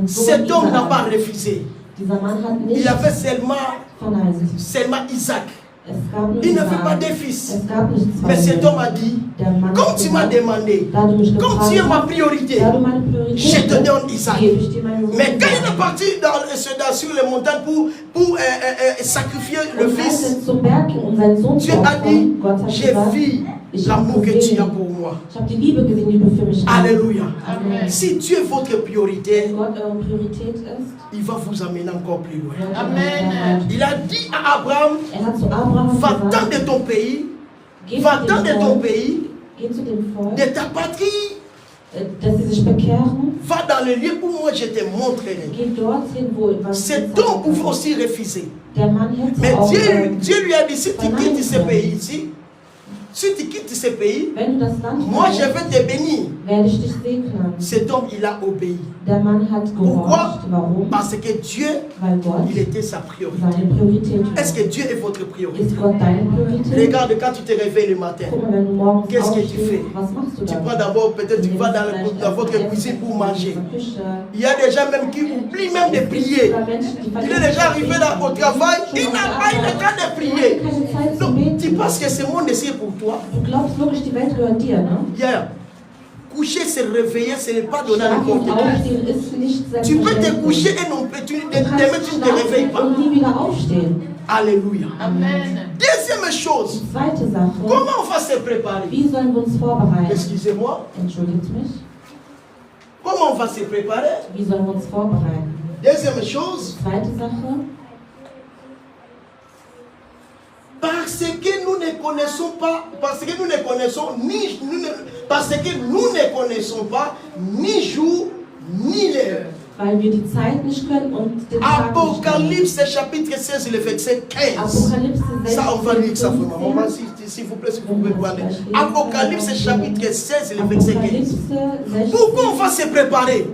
Sohn Cet homme n'a pas Isaak. refusé. Dieser Mann hat nicht Il avait verneint. seulement Isaac. Es gab nur Il ne Isaak. veut pas de fils. Es gab nicht zwei Mais cet Söhne. homme a dit, Der Mann comme hat tu m'as gesagt, demandé, da du mich comme gefragt tu es ma hast, priorité, da du meine Priorität je te bist, donne Isaac. gebe ich dir meinen Sohn Mais quand il est Isaak. parti sur les montagnes pour sacrifier le Und als fils, er zum Berg ging, um seinen Sohn Dieu zu a dit, opfern, Gott hat j'ai gesagt, vu ich l'amour habe que tu as gesehen, pour moi. ich habe die Liebe gesehen, die du für mich hast. Alléluia. Amen. Si Dieu est votre priorité, Wenn Gott eure Priorität ist, il va vous amener encore plus loin. wird er Amen. euch sehr weit. Il a dit à Abraham, Er hat zu Abraham va-t'en gesagt, de ton pays, geh va-t'en zu de dem ton Volk, pays, geh zu dem Volk, de ta patrie, dass sie sich bekehren, va dans le lieu où moi je te montrerai. geh dorthin, wo was ich Cet dir homme zeigen pouvait kann. aussi refuser. Der Mann hätte Mais auch, Dieu lui a dit, si tu quittes ce pays ici, si tu quittes ce pays, wenn du das Land moi je verlässt, vais te bénir. werde ich dich segnen. Cet homme, il a obéi. Der Mann hat Pourquoi? gehorcht. Warum? Parce que Dieu, Weil Gott il était sa priorité. seine Priorität Est-ce ist. que Dieu est votre priorité? Ist Gott deine Priorität? Regarde quand tu te réveilles le matin. Guck mal, wenn du morgens Qu'est-ce que tu aufstehst, fais? was machst du Tu dann? prends d'abord, peut-être tu Du vas nimmst dans, vielleicht dans votre erst cuisine pour Essen manger. in der Küche. Il y a des gens même qui oublient même de prier. Il est déjà arrivé au travail, il n'a pas eu le temps de prier. Non, tu penses que ce monde est pour toi? Du glaubst wirklich, die Welt gehört dir, ne? Hier, coucher, se réveiller, ce n'est pas donné à Schlafen n'importe und qui. aufstehen ist nicht Tu peux te selbstverständlich. coucher et non plus, Du demain kannst tu ne te réveilles schlafen pas. und nie wieder aufstehen. Alléluia. Amen. Deuxième chose, Die zweite Sache, comment on va se préparer? wie sollen wir uns vorbereiten? Excusez-moi, Entschuldigt mich. comment on va se préparer? Wie sollen wir uns vorbereiten? Deuxième chose, Zweite Sache, parce que nous ne connaissons pas, parce que nous ne connaissons parce que nous ne connaissons pas ni jour ni l'heure. weil wir die Zeit nicht können und den Tag nicht kennen. Apocalypse chapitre 16, le verset 15. Apokalypse 16, Ça, on va lire ça vraiment. 15. Maman, s'il vous plaît, si vous pouvez voir. Apocalypse chapitre 16, le verset 15. Apokalypse 16. Pourquoi on va se préparer?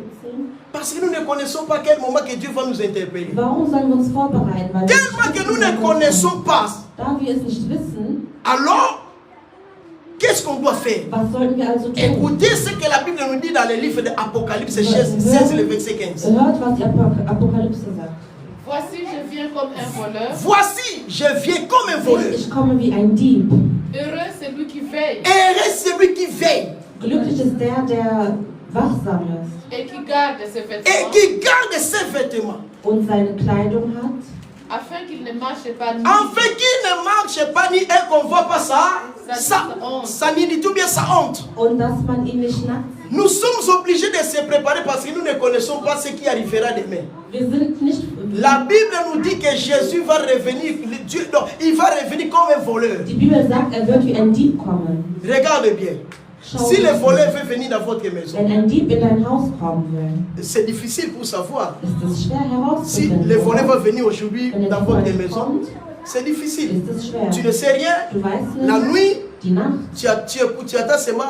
Parce que nous ne connaissons pas quel moment que Dieu va nous interpeller. Warum sollen wir uns vorbereiten? Weil wir Tellement que nous nicht ne wissen, connaissons pas, da wir es nicht wissen, alors, qu'est-ce qu'on doit faire? was sollten wir also tun? Écoutez ce que la Bible nous dit dans le livre d'Apocalypse 16, le verset 15. Hört, was die Apokalypse sagt. Voici, je viens comme un voleur. Voici, je viens comme un voleur. Ich komme wie ein Dieb. Heureux celui qui veille Heureux celui qui veille Glücklich ist der wachsam ist et qui garde ses et vêtements, qui garde ses vêtements, und seine Kleidung hat, afin qu'il ne marche pas nu. afin qu'il ne marche pas ni et qu'on ne voit pas sa nudité ou bien sa honte. und dass man ihn nicht nackt. Nous sommes obligés de se préparer parce que nous ne connaissons pas ce qui arrivera demain. Wir sind nicht. La Bible nous dit que Jésus va revenir, il va revenir comme un voleur. Die Bibel sagt, er wie ein Dieb kommen. Regarde bien. Schau Si le mal. voleur veut venir dans votre maison, Wenn ein Dieb in dein Haus kommen will, c'est difficile pour savoir. ist es schwer Si herauszufinden. le voleur va oder? venir aujourd'hui Wenn dans der votre Dieb maison, kommt, c'est difficile. ist es schwer. Tu ne sais rien. Du weißt La nicht, nuit, die Nacht, tu attends seulement,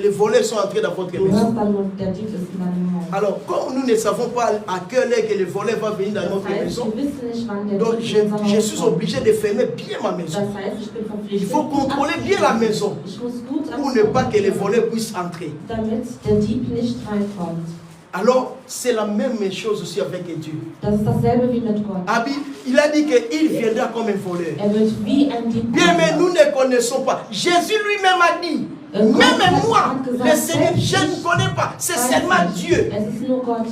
les voleurs sont entrés dans votre du maison. hörst dann nur, der Dieb ist in deinem Haus. Alors, comme nous ne savons pas à quelle heure que le voleur va venir dans Das notre heißt, maison, wir wissen nicht, wann der donc Dieb in unser je Haus suis kommt. obligé de fermer bien ma Das maison. heißt, ich bin Il verpflichtet, faut contrôler bien la maison ich muss gut pour ne pas que les voleurs puissent entrer. damit der Dieb nicht reinkommt. Alors, c'est la même chose aussi avec Dieu. Das ist dasselbe wie mit Gott. Abi, il a dit qu'il viendra comme un voleur. Wird wie ein Dieb Bien, mais kommen. nous ne connaissons pas. Jésus lui-même a dit, même moi, le Seigneur, je ne connais pas. C'est seulement Dieu. Es ist nur Gott.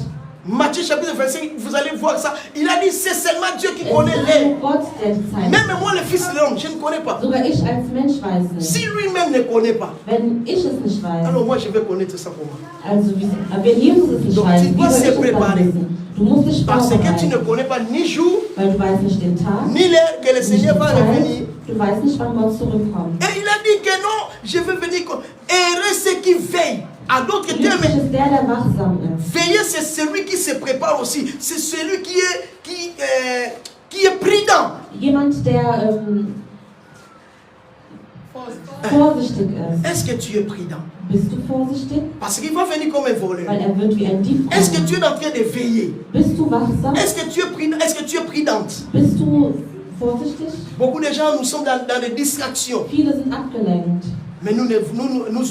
Matthieu chapitre 25, vous allez voir ça. Il a dit, c'est seulement Dieu qui Es connaît ist les. nur Gott, der die Zeit Même moi, le Fils de l'homme, je ne connais pas. Sogar ich als Mensch weiß nicht. Si lui-même ne connaît pas, Wenn ich es nicht weiß, alors moi, je vais connaître ça pour moi. also wenn Jesus es nicht Donc, weiß, tu wie dois soll se ich es dann préparer. wissen? Du musst dich Parce que tu ne vorbereiten, connais pas ni jour, weil du weißt nicht den Tag, ni l'heure que le nicht Seigneur die va Zeit, revenir. du weißt nicht, wann Gott zurückkommt. Et il a dit que non, je vais venir comme. Heureux ceux qui veillent. À d'autres Glücklich termes, ist der wachsam ist. veiller, c'est celui qui se prépare aussi. C'est celui qui est prudent. Jemand, der vorsichtig ist. Est-ce que tu es prudent? Bist du vorsichtig? Parce qu'il va venir comme un voleur. Weil wird wie ein Dieb Est-ce que kommen. tu es en train de veiller? Bist du wachsam? Est-ce que tu es prudent? Est-ce que tu es prudente? Bist du vorsichtig? Beaucoup de gens, nous sommes dans des distractions. Viele sind abgelenkt. Mais nous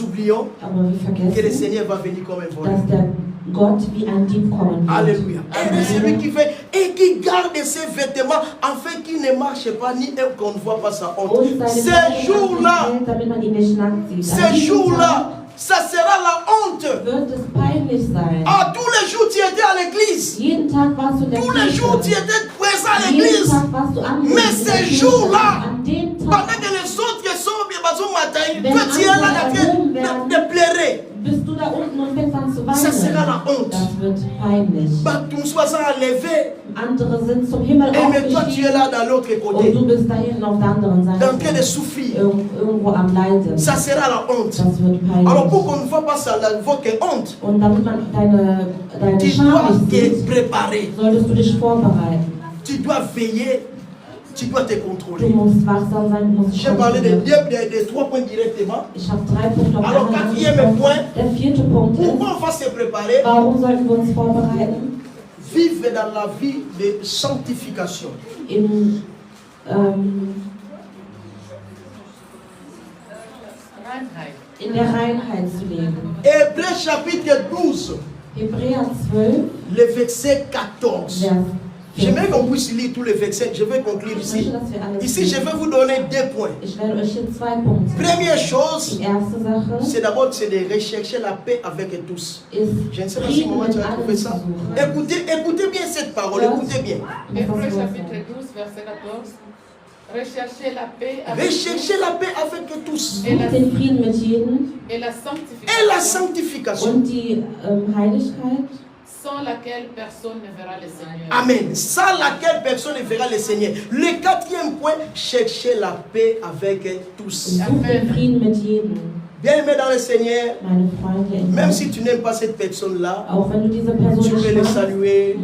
oublions Aber wir que le vergessen, Seigneur va venir comme un voleur. dass der Gott wie ein Dieb kommen wird. Alléluia. Et celui qui fait et qui garde ses vêtements afin qu'il ne marche pas ni qu'on ne voit pas sa honte. Und seine Ces Kleidung jours-là, abhält, damit man ihn nicht nackt sieht. An ces diesem jours-là, ça sera la honte. Tag wird es peinlich sein. Ah, tous les jours tu étais à l'église. Jeden Tag warst du in der Tous les jours tu Kirche. étais présent à Jeden l'église. Tag warst du anwesend Mais in der ces Kirche. jours-là, An dem Tag Pendant que les autres sont bien basés matin, Wenn toi tu es là andere en train de pleurer. bist du da unten und fängst an zu Ça sera weinen. la honte. Das wird peinlich. Bah, tout soit enlevé. Andere sind zum Himmel Et mais toi tu es aufgestiegen là dans l'autre und côté, du bist da hinten auf der anderen en train de Seite. souffrir. Irgendwo am Leiden. Ça sera la honte. Das wird Alors pour peinlich. qu'on ne voit pas ça, votre honte, Und damit man deine tu Scham dois nicht te sieht, préparer. solltest du dich vorbereiten. Tu dois veiller. Tu dois te Du contrôler. musst wachsam sein, du musst dich J'ai parlé des kontrollieren. 3 points directement. Ich habe 3 Punkte auf Alors, einmal quatrième angesprochen. point. Der 4. Punkt ist, Pourquoi on va se préparer? warum sollten wir uns vorbereiten? Vivre dans la vie de sanctification. In Reinheit. der Reinheit zu leben. Hébreux chapitre 12, Hebräer 12, le verset 14. Vers J'aimerais qu'on puisse lire tous les versets. Je vais conclure Ich ici. möchte, dass wir alles Ici, je lesen. vais vous donner 2 points. Ich werde euch hier 2 Punkte. Première chose, Die erste Sache c'est d'abord de rechercher la paix avec tous. ist, Je ne sais pas si Frieden moment mit tu as trouvé allen zu ça. suchen. Écoutez bien cette parole, Ja. écoutez bien. Hébreux chapitre 12, verset 14. Recherchez la paix avec Recherchez la paix avec tous. Et la- Sucht den Frieden mit jedem et la Et la sanctification, sanctification. und die Heiligkeit, sans laquelle personne ne verra le Seigneur. Amen. Sans laquelle personne ne verra le Seigneur. Le 4e point, chercher la paix avec tous. und sucht den Frieden mit jedem. Bien-aimé dans le Seigneur, Meine Freunde, in même Gott. si tu n'aimes pas cette personne-là, Auch wenn du diese Person tu peux nicht le magst, saluer.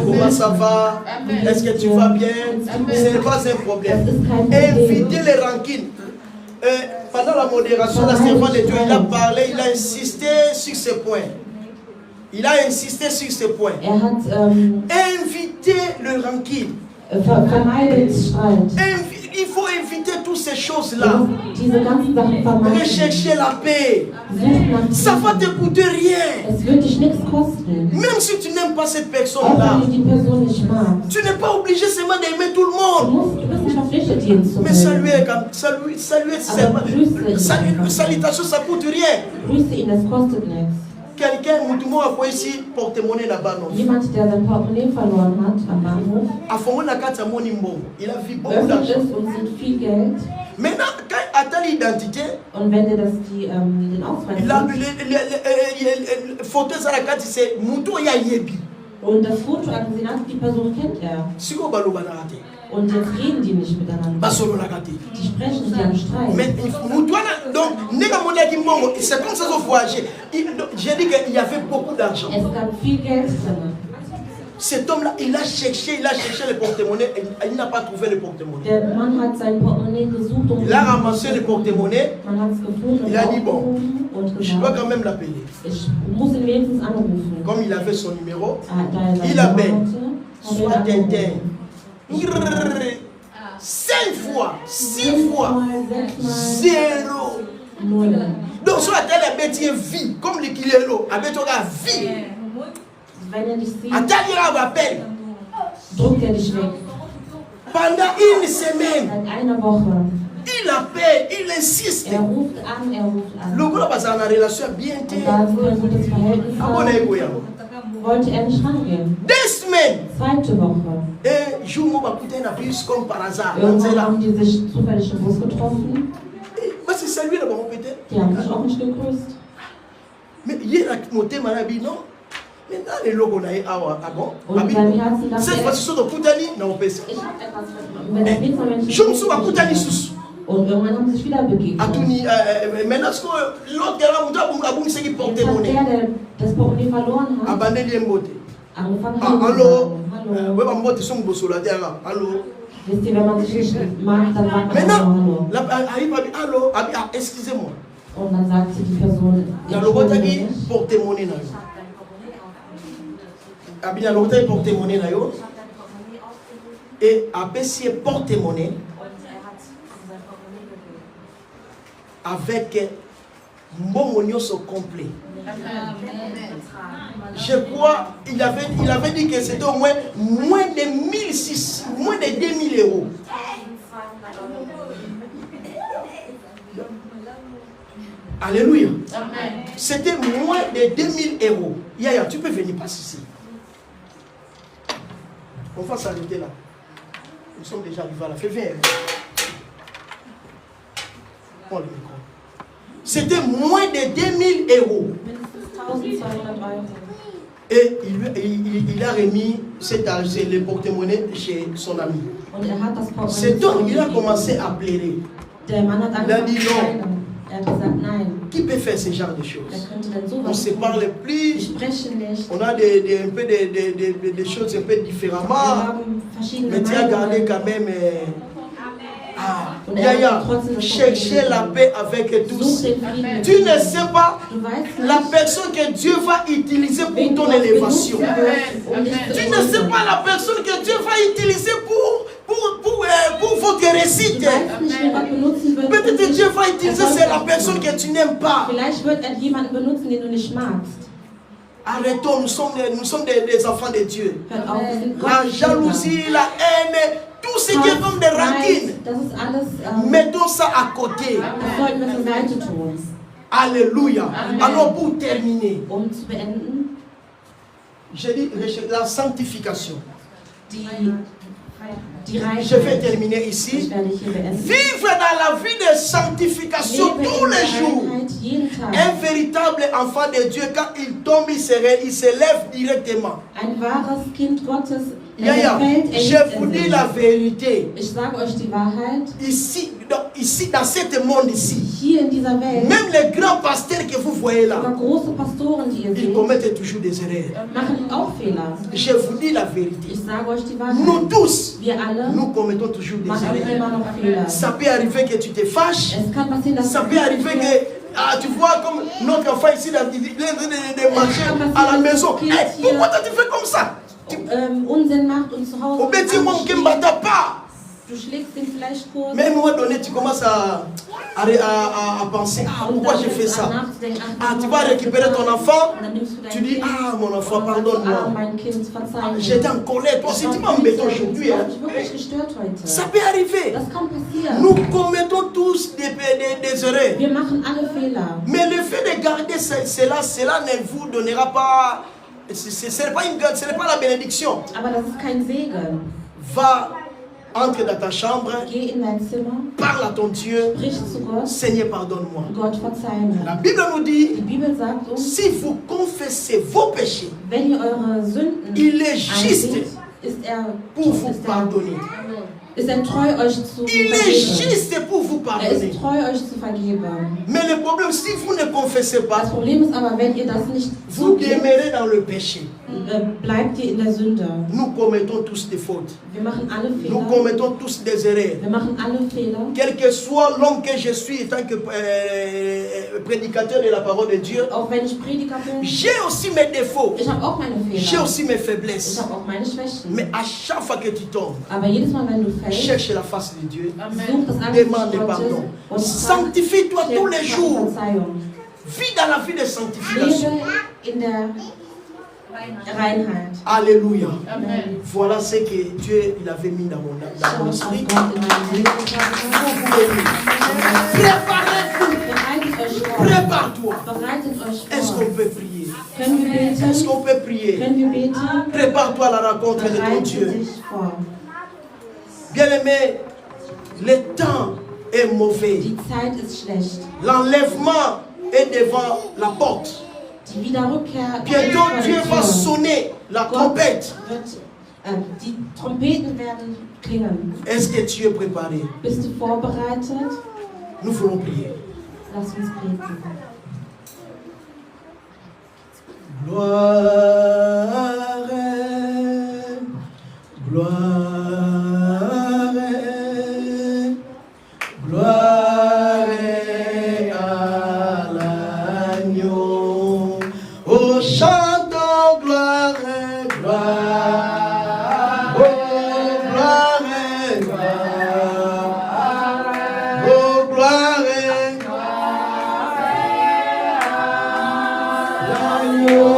Comment ça va? Amen. Est-ce que tu vas bien? Ce n'est pas un das problème. ist kein Problem. Éviter les rancines. Pendant la modération, la servante de Dieu, il a parlé, il a insisté sur ce point. Il a insisté sur ce point. Hat Éviter le rancune. vermeidet Streit. il faut éviter toutes ces choses-là. Diese ganzen Sachen vermeiden. Rechercher la paix. Such nach Ça va te coûter rien. Es wird dich nichts kosten. Même si tu n'aimes pas cette Auch personne-là, wenn du die Person nicht magst. tu n'es pas obligé seulement d'aimer tout le monde. Du bist nicht verpflichtet, jeden zu Mais mögen. salutation, ça coûte rien. Grüße ihn, es kostet nichts. Quelqu'un, Moutoumou a quoi ici, porte-monnaie là-bas, non? Jemand, der sein Portemonnaie verloren hat am Bahnhof, À fond, on a quatre moni mbongo. Il a vu beaucoup öffnet d'argent. es und sieht viel Geld. Maintenant, quand il attend l'identité, Und wenn dir das den Ausweis il a gibt le photo à la carte, c'est Moutou ya yebi. und das Foto angesehen hat, die Person kennt er. Siko balo banarate. Und jetzt reden die nicht miteinander. Basolo la kate. Die sprechen, die haben Streit. Mais Moutou, donc, nega monia ki mbongo, c'est comme ça qu'ils ont voyagé. J'ai dit qu'il y avait beaucoup d'argent. Es gab viel Geld drin. Cet homme-là, il a cherché le porte-monnaie, il n'a pas trouvé le porte-monnaie. Der Mann hat sein Portemonnaie gesucht und Il a ramassé le porte-monnaie, man hat es gefunden il a dit bon, und je dois gesagt, quand même l'appeler. ich muss ihn wenigstens anrufen. Comme il avait son numéro, Da er seine il appelle. Nummer hatte, Soit hat er ihn Tintin. angerufen. 5 fois, 6 fois, Mal, 6 Mal, 0. 0. Donc, soit elle a bêtise vie, comme le kilelo, a bêtise vie. Wenn er dich sieht, Attends, il appelle. drückt er dich weg. Pendant une semaine, Seit einer Woche. il appelle, il insiste. Er ruft an, er ruft an. Le gars va en relation bien. Und da sie ein gutes Verhältnis haben, wollte er nicht rangehen. 2 semaines. Zweite Woche. Un jour, on va écouter un bus comme par hasard. Irgendwann haben die sich zufällig im Bus getroffen. Mais c'est salué là-bas, peut-être. Die haben sich auch nicht gegrüßt. Mais hier, mon thème, on a dit non. Maintenant, les logos, on a dit ah bon. Und sein Herzen dachte Cette er, fois-ci, sur le Poutani, non, on peut. ich habe etwas mit der Pizza Menschen. Je me suis à Poutani sous. Und irgendwann haben sie sich wieder begegnet. Atuni, maintenant, l'autre gars, on a dit qu'il porte Jetzt mon hat nez. der das Portemonnaie verloren hat, Abandonné les mots. angefangen Ah, Hallo zu allô. sagen. Hallo. Ouais, bah, son bosso la terre. Allô. Wisst ihr, wenn man sich nicht mag, dann sagt man Maintenant, Hallo. là, arrive à dire allô. Excusez-moi. Und dann sagt sie die Person, Dans le bout, entschuldige mich. porte mon nez. Abina le bout, porte mon nez. Et après, si porte mon nez. Avec mon oignon complet. Je crois, il avait dit que c'était au moins de 1600, moins de 2000 euros. Alléluia. C'était moins de 2000 euros. Yaya, tu peux venir passer ici. On va s'arrêter là. Nous sommes déjà arrivés à la fin. Viens. Prends le micro. C'était moins de 2000 euros. Mindestens 1200 Euro. Et il a remis le porte-monnaie chez son ami. Und er hat das Portemonnaie Cet homme, il a zurückgegeben. commencé à pleurer. Der Mann hat Il a angefangen dit zu non. weinen. Er hat gesagt, nein, Qui peut faire ce genre de wer choses? könnte denn On ne sowas se tun? parle Wir plus. sprechen nicht. On a un peu des choses un peu Wir différemment. haben verschiedene Mais tu as gardé Meinungen. quand même. Und er Yaya, hat trotzdem das cherchez la paix avec Such tous. den Frieden mit Tu ne sais pas Du weißt la nicht, personne que Dieu va utiliser pour wen ton Gott élévation. benutzen wird, um dich zu Tu ne sais benutzen. pas la personne que Dieu va utiliser pour votre réussite. Du weißt nicht, wen Gott benutzen wird, um Peut-être dich Dieu va utiliser c'est la erfolgreich personne zu que machen. tu n'aimes pas. Vielleicht wird er jemanden benutzen, den du nicht magst. Arrêtons, nous sommes des enfants de Dieu. Hört auf, wir sind La Gottes jalousie, la haine, tout ce qui est comme des rancines, Das ist alles, mettons ça à côté. das sollten wir zur Seite tun. Alléluia. Alors pour terminer, Um zu beenden, j'ai dit la sanctification. die Je vais Reinheit. terminer Ich ici. werde hier beenden. Vivre dans la vie de sanctification Lebe tous in les der jours. Reinheit jeden Tag. Un véritable enfant de Dieu, quand il tombe, il se lève directement. Ein wahres Kind Gottes, Yaya, fällt je echt vous in dis sich. la vérité. Ich sage euch die Wahrheit. Ici, dans ce monde ici, Hier in dieser Welt, même les grands pasteurs que vous voyez sogar là, große Pastoren, die ihr ils seht, commettent toujours des erreurs. machen auch Fehler. Je vous dis la vérité. Ich sage euch die Nous Wahrheit. tous, Wir alle nous commettons toujours des machen erreurs. immer noch Fehler. Ça peut arriver que tu te fâches. Es kann passieren, dass Ça peut arriver que, tu vois, comme notre enfant ici, il est en train de manger à la maison. Eh, pourquoi tu fais comme ça? Unsinn macht und zu Hause Au bêtiment, on ne pas. Du schlägst den Fleischkurs. Mais à un moment donné, tu commences à penser, ah, pourquoi j'ai fait ça? Ah, tu vas récupérer ton enfant, tu dis, ah, mon enfant, pardonne-moi. J'étais en colère, toi aussi, tu m'embêtes aujourd'hui. Hein. Ça peut arriver. Nous commettons tous des erreurs. Wir machen alle Fehler. Mais le fait de garder cela ne vous donnera pas, ce n'est pas la bénédiction. Aber das ist kein Segen. Va, entre dans ta chambre, Geh in dein Zimmer, parle à ton Dieu, sprich zu Gott, Seigneur, pardonne-moi. Gott verzeih mir. La Bible nous dit, Die Bibel sagt uns, si vous confessez vos péchés, wenn ihr eure Sünden il est juste einseht, ist pour vous pardonner. Ist treu, euch zu Il est vergeben. juste pour vous pardonner. Ist treu, euch zu vergeben. Mais le problème, si vous ne confessez pas, Das Problem ist aber, wenn ihr das nicht vous zugebt, demeurez dans le péché. bleibt ihr in der Sünde. Nous commettons tous des fautes. Wir machen alle Nous Fehler. commettons tous des erreurs. Wir machen alle Fehler. Quel que soit l'homme que je suis en tant que prédicateur de la parole de Dieu, Auch wenn ich Prediger bin, j'ai aussi mes défauts. ich habe auch meine J'ai Fehler. aussi mes Ich faiblesses. habe auch meine Schwächen. Mais à chaque fois que tu tombes, Aber jedes Mal, wenn du fällst, cherche la face de Dieu. Amen. such das Angesicht Demande Gottes pardon. und Sanctifie-toi tous les jours. Verzeihung. Vis dans la vie de sanctification. Lebe in der Reinheit. Alléluia. Amen. Voilà ce que Dieu il avait mis dans mon Schau auf esprit. Gott in meinem Leben. Préparez-vous. Bereitet euch vor. Prépare-toi. Bereitet euch Est-ce vor. qu'on peut prier? Können wir Est-ce beten? qu'on peut prier? Können wir beten? Prépare-toi à la rencontre de ton Bereite Dieu. dich vor. Bien-aimé, le temps est mauvais. Die Zeit ist schlecht. L'enlèvement est devant la porte. Die Wiederrückkehr ist Bientôt vor Dieu der va Tür. sonner la Gott trompette. die Trompeten werden klingen. Est-ce que tu es préparé? Bist du vorbereitet? Nous voulons prier. Lass uns beten. Gloire, gloire, gloire à l'agneau. Oh, chantons gloire, gloire, oh, gloire, gloire, oh, gloire, l'agneau.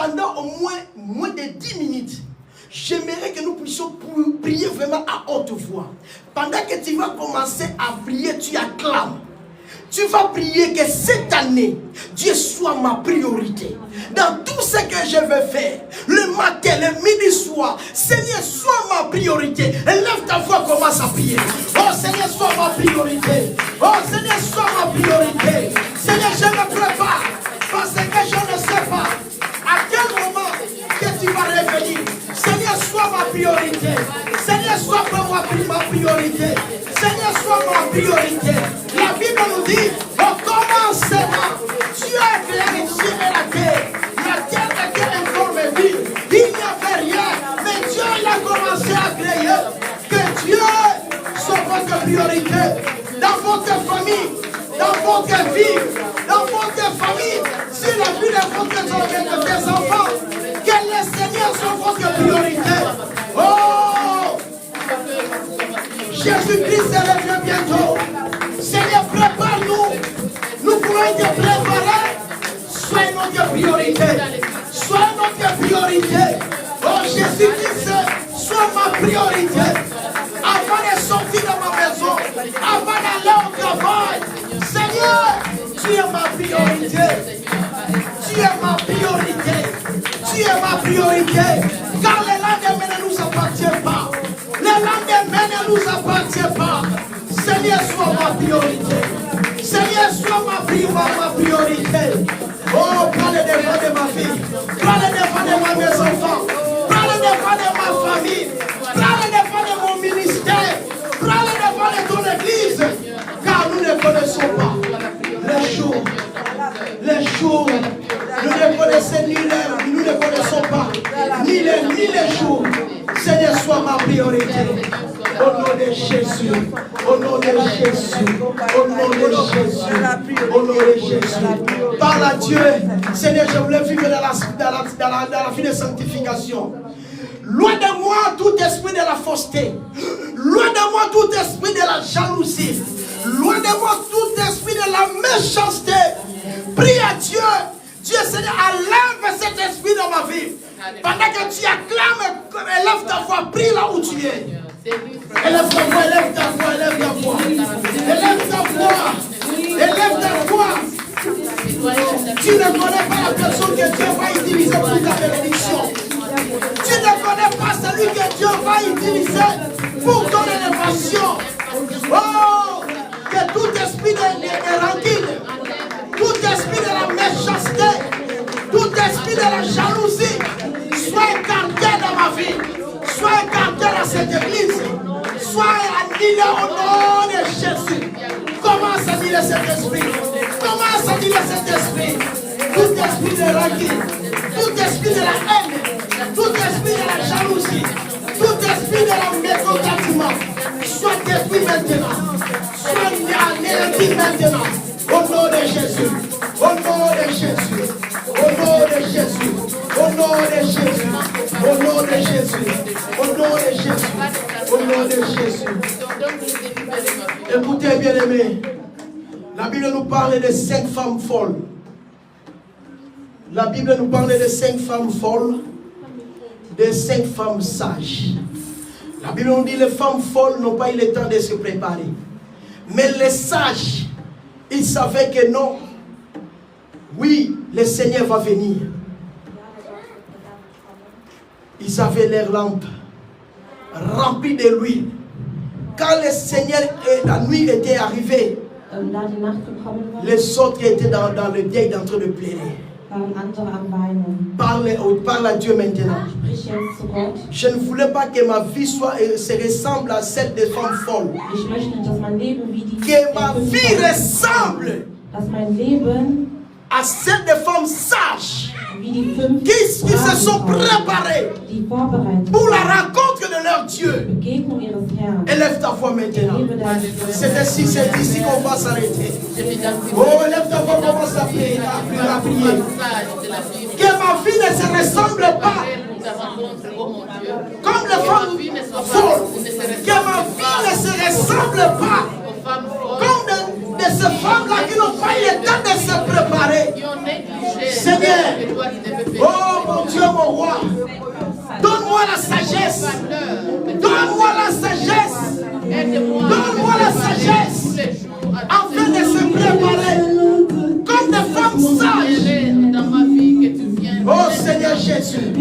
pendant au moins de 10 minutes, j'aimerais que nous puissions prier vraiment à haute voix. Pendant que tu vas commencer à prier, tu acclames. Tu vas prier que cette année, Dieu soit ma priorité. Dans tout ce que je vais faire, le matin, le midi, soir, Seigneur, sois ma priorité. Lève ta voix, commence à prier. Oh Seigneur, sois ma priorité. Oh Seigneur, sois ma priorité. Seigneur, je me prépare parce que je ne sais pas à quel moment que tu vas revenir. Seigneur, sois ma priorité. Seigneur, sois ma priorité. Seigneur, sois ma priorité. La Bible nous dit, au commencement, Dieu a créé les cieux et la terre. La terre était informe vide. Il n'y avait rien. Mais Dieu, il a commencé à créer. Que Dieu soit votre priorité. Dans votre famille, dans votre vie, dans votre famille, si la vie de votre enfants, que le Seigneur soit votre priorité. Oh! Jésus-Christ revient bientôt. Seigneur, prépare-nous. Nous pouvons être préparés. Soyez notre priorité. Soyez notre priorité. Oh Jésus-Christ, sois ma priorité. Avant de sortir de ma maison, avant d'aller au travail, Seigneur, tu es ma priorité. Tu es ma priorité. Tu es ma priorité. Car le lendemain ne nous appartient pas. Le lendemain ne nous appartient pas. Seigneur, sois ma priorité. Seigneur, sois ma priorité. Oh, parlez devant de ma fille. Parlez devant de mes enfants. Parlez devant de ma famille. Parlez devant de mon ministère. Parlez devant de ton église. Car nous ne connaissons pas les jours. Les jours. Nous ne connaissons ni l'heure. Nous ne connaissons pas ni les jours. Seigneur, sois ma priorité. Au nom de Jésus. Au nom de Jésus. Au nom de Jésus. Au nom de Jésus. Parle à Dieu. Seigneur, je voulais vivre dans la vie de sanctification. Loin de moi tout esprit de la fausseté. Loin de moi tout esprit de la jalousie. Loin de moi tout esprit de la méchanceté. Prie à Dieu. Dieu, Seigneur, enlève cet esprit dans ma vie. Pendant que tu acclames, élève ta voix, prie là où tu es. Élève ta voix, élève ta voix, élève ta voix. Élève ta voix. Élève ta voix. Tu ne connais pas la personne que Dieu va utiliser pour ta bénédiction. Tu ne connais pas celui que Dieu va utiliser pour ton élévation. Oh, que tout esprit de rancune, tout esprit de la méchanceté, tout esprit de la jalousie soit écarté dans ma vie, soit écarté dans cette église, soit annulé au nom de Jésus. Commence à annuler cet esprit. Commence à annuler cet esprit. Tout esprit de rancune, tout esprit de la haine, tout esprit de la jalousie, tout esprit de la mécontentement, soit détruit maintenant. Soit anéanti maintenant. Au nom de Jésus. Au nom de Jésus. Au nom de Jésus. Au nom de Jésus. Au nom de Jésus. Au nom de Jésus. Au nom de Jésus. Écoutez, bien-aimés. La Bible nous parle de 5 femmes folles. La Bible nous parle de 5 femmes folles, de 5 femmes sages. La Bible nous dit que les femmes folles n'ont pas eu le temps de se préparer. Mais les sages, ils savaient que non. Oui, le Seigneur va venir. Ils avaient leurs lampes remplies de l'huile. Quand le Seigneur et la nuit était arrivée, les autres étaient dans le deuil en train de pleurer. Parle à Dieu maintenant. Je ne voulais pas que ma vie se ressemble à celle des femmes folles. Que ma vie ressemble à celle des femmes sages qui se sont préparées pour la rencontre de leur Dieu. Élève ta voix maintenant. C'est ici qu'on va s'arrêter. Oh, élève ta voix, commence à prier. Que ma vie ne se ressemble pas comme les femmes folles. Que ma vie ne se ressemble pas comme de ces femmes-là qui n'ont pas eu le temps de se préparer. Seigneur, oh mon Jésus.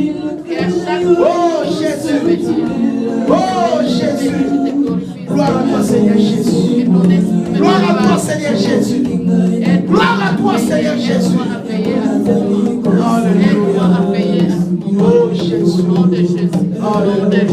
Et à chaque Oh Jésus. Oh Jésus. Gloire à toi Seigneur Jésus. Gloire à toi Seigneur Jésus. Gloire à toi Seigneur Jésus. Alléluia. Oh Jésus. Au nom de Jésus. Au nom de Jésus.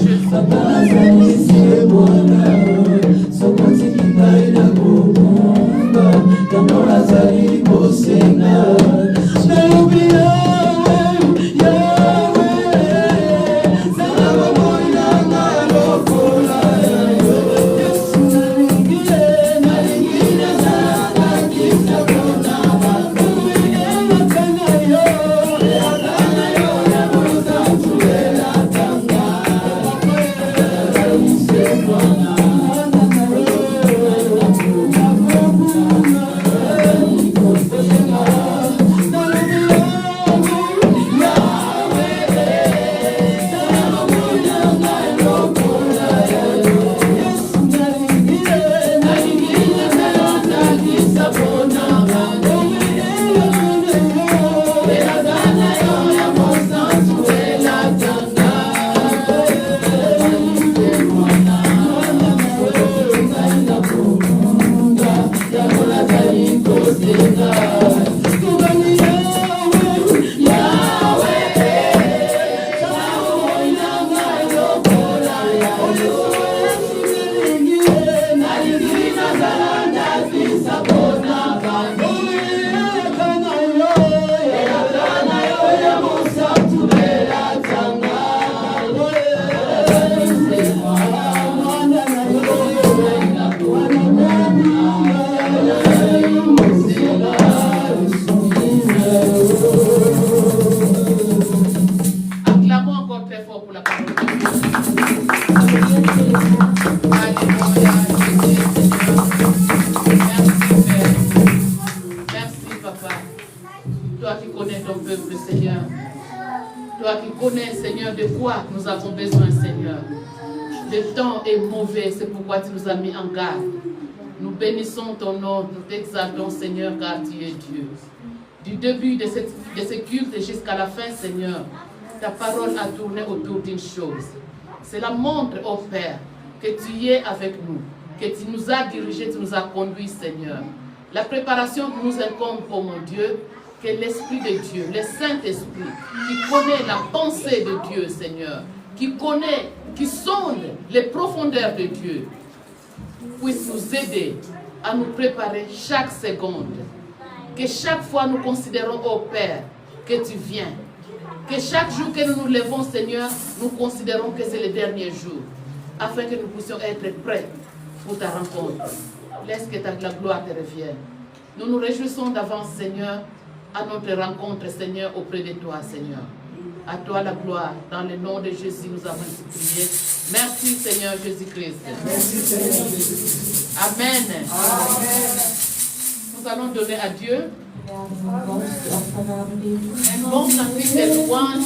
Toi qui connais ton peuple, Seigneur. Toi qui connais, Seigneur, de quoi nous avons besoin, Seigneur. Le temps est mauvais, c'est pourquoi tu nous as mis en garde. Nous bénissons ton nom, nous t'exaltons, Seigneur, car tu es Dieu. Du début de ce culte jusqu'à la fin, Seigneur, ta parole a tourné autour d'une chose. Cela montre, ô Père, que tu es avec nous, que tu nous as dirigés, tu nous as conduits, Seigneur. La préparation nous incombe, ô mon Dieu, que l'Esprit de Dieu, le Saint-Esprit, qui connaît la pensée de Dieu, Seigneur, qui connaît, qui sonde les profondeurs de Dieu, puisse nous aider à nous préparer chaque seconde. Que chaque fois nous considérons, ô Père, que tu viens. Que chaque jour que nous nous levons, Seigneur, nous considérons que c'est le dernier jour, afin que nous puissions être prêts pour ta rencontre. Laisse que la gloire te revienne. Nous nous réjouissons d'avance, Seigneur, à notre rencontre, Seigneur, auprès de toi, Seigneur. À toi la gloire. Dans le nom de Jésus, nous avons prié. Merci, Seigneur Jésus-Christ. Merci, Seigneur Jésus. Amen. Amen. Nous allons donner à Dieu un bon cantique de louange.